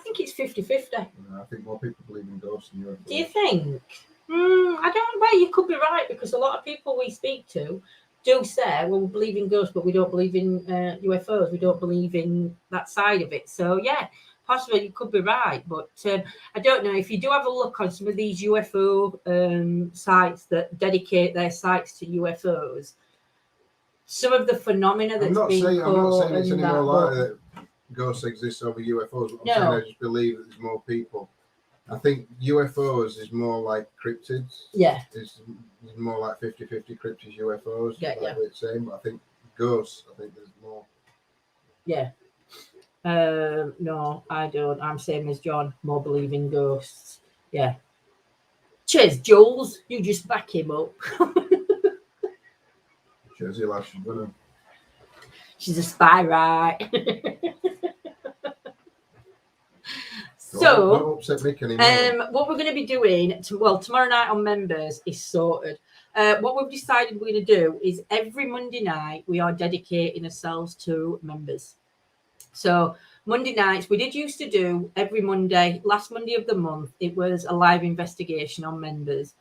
think it's 50-50. I think more people believe in ghosts than UFOs. Do you think? I don't know. Well, you could be right, because a lot of people we speak to do say, well, we believe in ghosts, but we don't believe in UFOs. We don't believe in that side of it. So, yeah, possibly you could be right. But I don't know. If you do have a look on some of these UFO sites that dedicate their sites to UFOs, some of the phenomena that's being caught. I'm not saying it's any more likely that ghosts exist over UFOs. But I'm saying I just believe that there's more people. I think UFOs is more like cryptids. Yeah. It's more like 50-50 cryptids, UFOs. Yeah, like we're saying. But I think ghosts, I think there's more. Yeah. No, I don't. I'm same as John. More believe in ghosts. Yeah. Cheers, Jules. You just back him up. Jersey lass, she's gonna. She's a spy, right? So, don't upset Mick anymore. What we're going to be doing, tomorrow night on Members is sorted. What we've decided we're going to do is every Monday night we are dedicating ourselves to members. So Monday nights, we did used to do every Monday, last Monday of the month, it was a live investigation on members.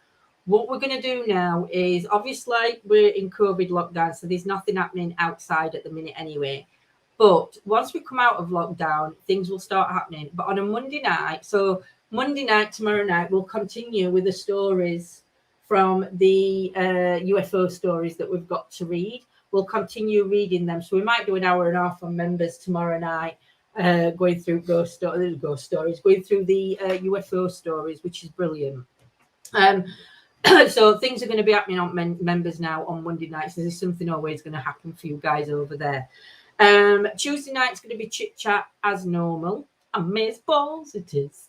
What we're going to do now is, obviously, we're in COVID lockdown, so there's nothing happening outside at the minute anyway. But once we come out of lockdown, things will start happening. But on a Monday night, so Monday night, tomorrow night, we'll continue with the stories from the UFO stories that we've got to read. We'll continue reading them. So we might do an hour and a half on members tomorrow night, going through ghost stories, going through the UFO stories, which is brilliant. So things are going to be happening on members now on Monday nights. So there's something always going to happen for you guys over there. Tuesday night's going to be chit chat as normal. Amazeballs it is.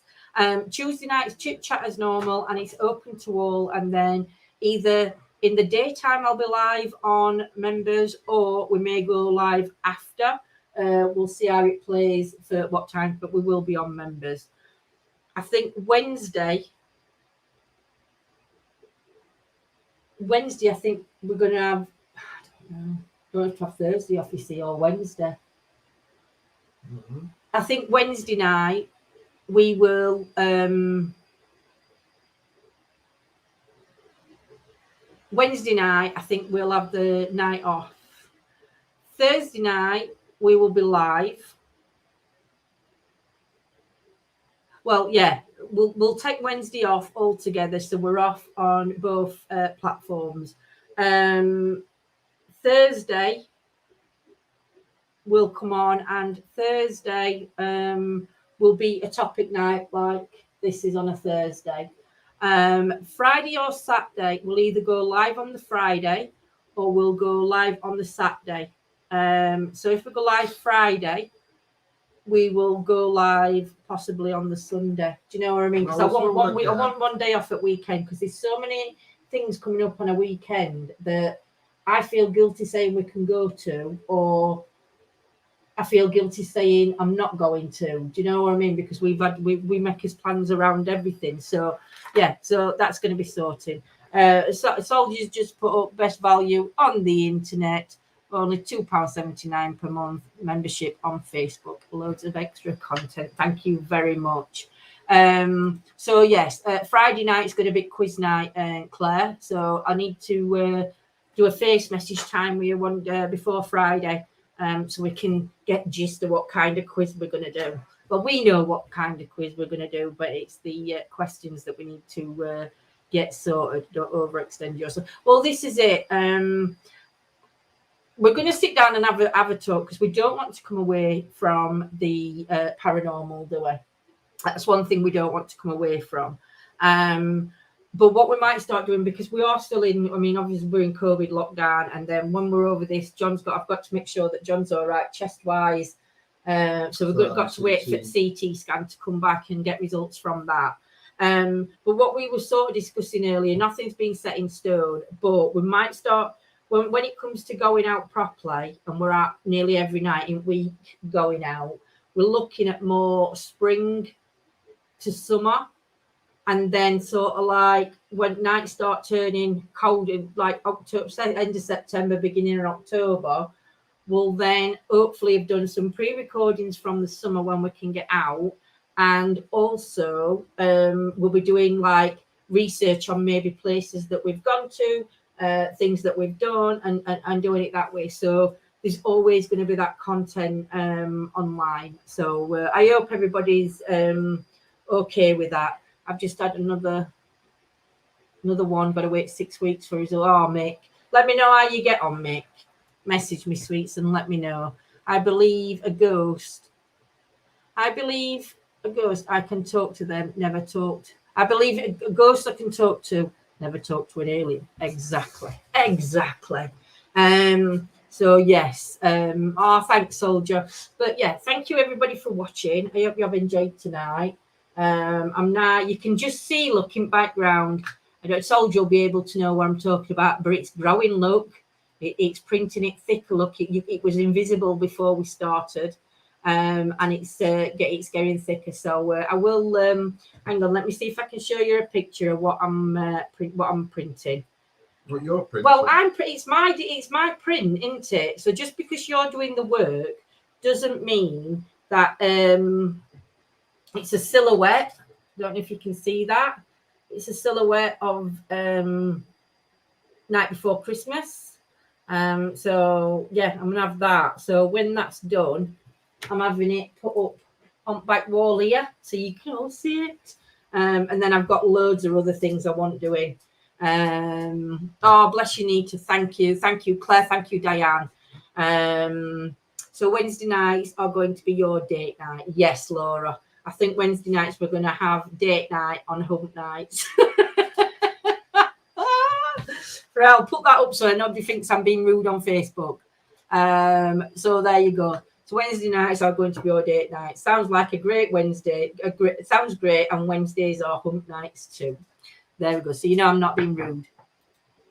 Tuesday night's chit chat as normal, and it's open to all. And then either in the daytime I'll be live on members, or we may go live after. We'll see how it plays for what time, but we will be on members. I think Wednesday, I think we're going to have, I don't know, don't have to have Thursday off, you see, or Wednesday. Mm-hmm. I think Wednesday night we will Wednesday night I think we'll have the night off. Thursday night we will be live. Well, yeah, we'll take Wednesday off altogether, so we're off on both platforms. Thursday will come on, and Thursday will be a topic night, like This is on a Thursday. Friday or Saturday, we'll either go live on the Friday or we'll go live on the Saturday. So if we go live Friday, we will go live possibly on the Sunday. Do you know what I mean? Because I want one day off at weekend, because there's so many things coming up on a weekend that I feel guilty saying we can go to, or I feel guilty saying I'm not going to. Do you know what I mean? Because we make his plans around everything. So yeah, so that's going to be sorted. Soldiers just put up best value on the internet. Only £2.79 per month membership on Facebook. Loads of extra content. Thank you very much. So yes, Friday night is going to be quiz night, Claire. So I need to do a face message time with you one before Friday, so we can get gist of what kind of quiz we're going to do. Well, we know what kind of quiz we're going to do, but it's the questions that we need to get sorted. Don't overextend yourself. Well, this is it. We're going to sit down and have a talk, because we don't want to come away from the paranormal, do we? That's one thing we don't want to come away from. But what we might start doing, because we are still in, I mean, obviously we're in COVID lockdown, and then when we're over this, I've got to make sure that John's all right chest-wise. So we've got to wait for the CT scan to come back and get results from that. But what we were sort of discussing earlier, nothing's been set in stone, but we might start, when it comes to going out properly, and we're out nearly every night in week going out, we're looking at more spring to summer, and then sort of like when nights start turning cold, like October, end of September, beginning of October, we'll then hopefully have done some pre-recordings from the summer when we can get out, and also we'll be doing like research on maybe places that we've gone to, things that we've done, and doing it that way. So there's always going to be that content online. So I hope everybody's okay with that. I've just had another one, got to wait 6 weeks for his. Oh, Mick, let me know how you get on, Mick. Message me, sweets, and let me know. I believe a ghost I can talk to them, never talked. I believe a ghost I can talk to, never talk to an alien. Exactly. So yes. Thanks, Soldier. But yeah, thank you everybody for watching. I hope you have enjoyed tonight. I'm now, you can just see, look in background. I don't, Soldier will be able to know what I'm talking about, but it's growing, look. It's printing it thicker, look. It was invisible before we started. And it's getting thicker. So I will hang on. Let me see if I can show you a picture of what I'm printing. What you're printing? Well, it's my print, isn't it? So just because you're doing the work doesn't mean that it's a silhouette. I don't know if you can see that. It's a silhouette of Night Before Christmas. So yeah, I'm gonna have that. So when that's done, I'm having it put up on back wall here, so you can all see it. And then I've got loads of other things I want doing. Oh, bless you, Nita. Thank you, Claire. Thank you, Diane. So Wednesday nights are going to be your date night. Yes, Laura. I think Wednesday nights we're going to have date night on hump nights. I'll put that up so nobody thinks I'm being rude on Facebook. So there you go. So Wednesday nights are going to be your date night. Sounds like a great Wednesday. Sounds great, and Wednesdays are hump nights too. There we go. So you know I'm not being rude.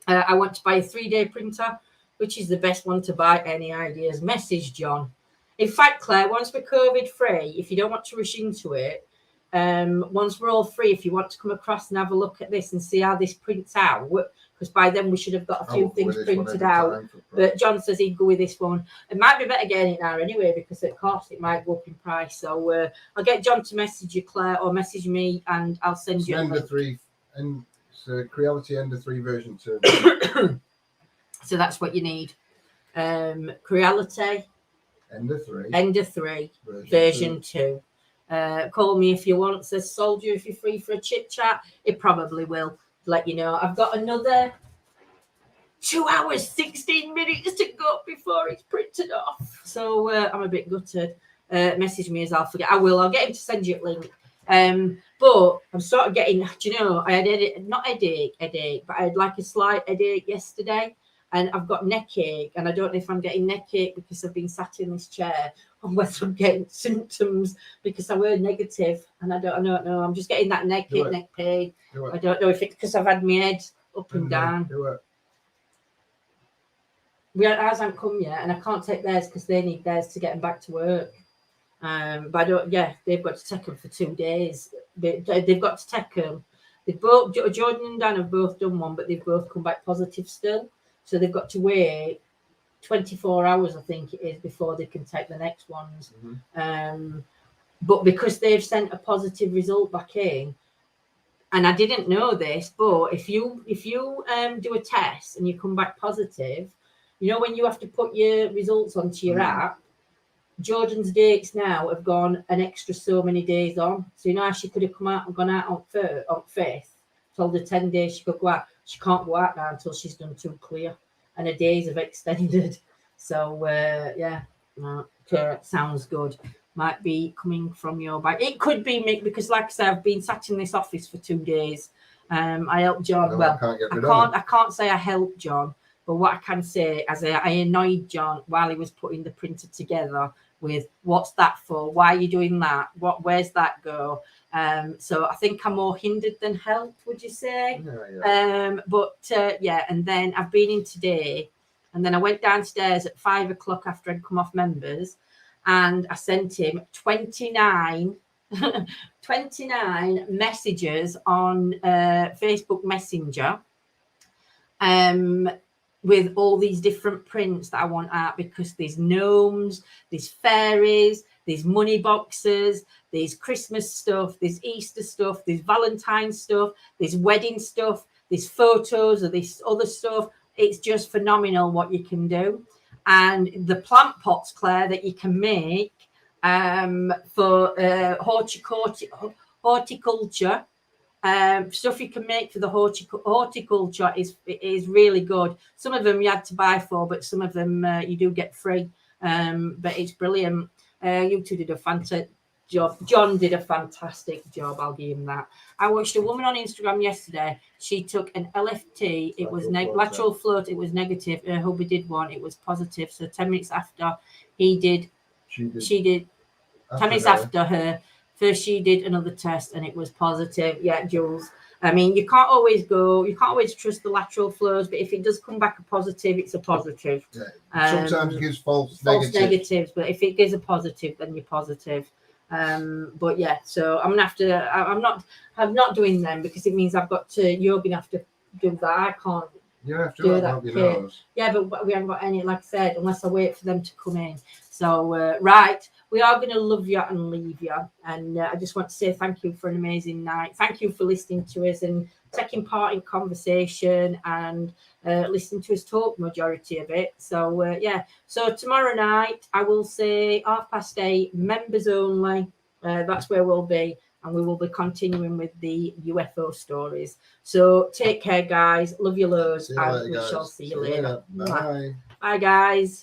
I want to buy a 3-day printer. Which is the best one to buy? Any ideas? Message John. In fact, Claire, once we're COVID free, if you don't want to rush into it, once we're all free, if you want to come across and have a look at this and see how this prints out, because by then we should have got a few things printed out. But John says he'd go with this one. It might be better getting it now anyway, because of course it might go up in price. So I'll get John to message you, Claire, or message me, and I'll send you. Ender 3 and Creality Ender 3 version 2. So that's what you need. Creality Ender 3 version 2. Call me if you want, says Soldier, if you're free for a chit chat. It probably will let you know. I've got another 2 hours 16 minutes to go before it's printed off, so I'm a bit gutted. Message me as I'll forget. I'll get him to send you a link. But I'm sort of getting, do you know, I had not headache, but I had like a slight headache yesterday, and I've got neck ache, and I don't know if I'm getting neck ache because I've been sat in this chair, or whether I'm getting symptoms because I were negative, and I don't know. I'm just getting that neck ache, neck pain. I don't know if it's because I've had my head up and down. Ours haven't come yet, and I can't take theirs because they need theirs to get them back to work. But I don't. Yeah, they've got to take them for 2 days. They've got to take them. They both, Jordan and Dan have both done one, but they've both come back positive still. So they've got to wait 24 hours, I think it is, before they can take the next ones. But because they've sent a positive result back in, and I didn't know this, but if you do a test and you come back positive, you know when you have to put your results onto your app, Jordan's dates now have gone an extra so many days on. So you know how she could have come out and gone out on 5th, told her 10 days she could go out. She can't go out now until she's done 2 clear, and her days have extended. So yeah, okay, sounds good. Might be coming from your back. It could be me because, like I said, I've been sat in this office for 2 days. I helped John. Well, I can't say I helped John, but what I can say is I annoyed John while he was putting the printer together with what's that for? Why are you doing that? Where's that go? So I think I'm more hindered than helped, would you say? Yeah. And then I've been in today, and then I went downstairs at 5 o'clock after I'd come off members, and I sent him 29 messages on Facebook Messenger with all these different prints that I want out, because there's gnomes, there's fairies, there's money boxes, there's Christmas stuff, there's Easter stuff, there's Valentine's stuff, there's wedding stuff, there's photos of this other stuff. It's just phenomenal what you can do. And the plant pots, Claire, that you can make for horticulture, stuff you can make for the horticulture is really good. Some of them you had to buy for, but some of them you do get free. But it's brilliant. You two did a fantastic job. John did a fantastic job. I'll give him that. I watched a woman on Instagram yesterday. She took an LFT. It was lateral float. It was negative. Her hubby did one. It was positive. So 10 minutes after he did, she did. 10 minutes after her. First, she did another test and it was positive. Yeah, Jules. I mean, you can't always trust the lateral flows, but if it does come back a positive, it's a positive. Yeah. Sometimes it gives false negatives, but if it gives a positive, then you're positive. But yeah, so I'm gonna have to. I'm not doing them because it means I've got to. You're gonna have to do that. I can't. You have to do that. Yeah, but we haven't got any, like I said, unless I wait for them to come in. So right, we are going to love you and leave you. And I just want to say thank you for an amazing night. Thank you for listening to us and taking part in conversation and listening to us talk majority of it. So yeah, so tomorrow night I will say 8:30, members only. That's where we'll be. And we will be continuing with the UFO stories. So take care, guys. Love you loads. And we shall see you later. Bye. Bye, guys.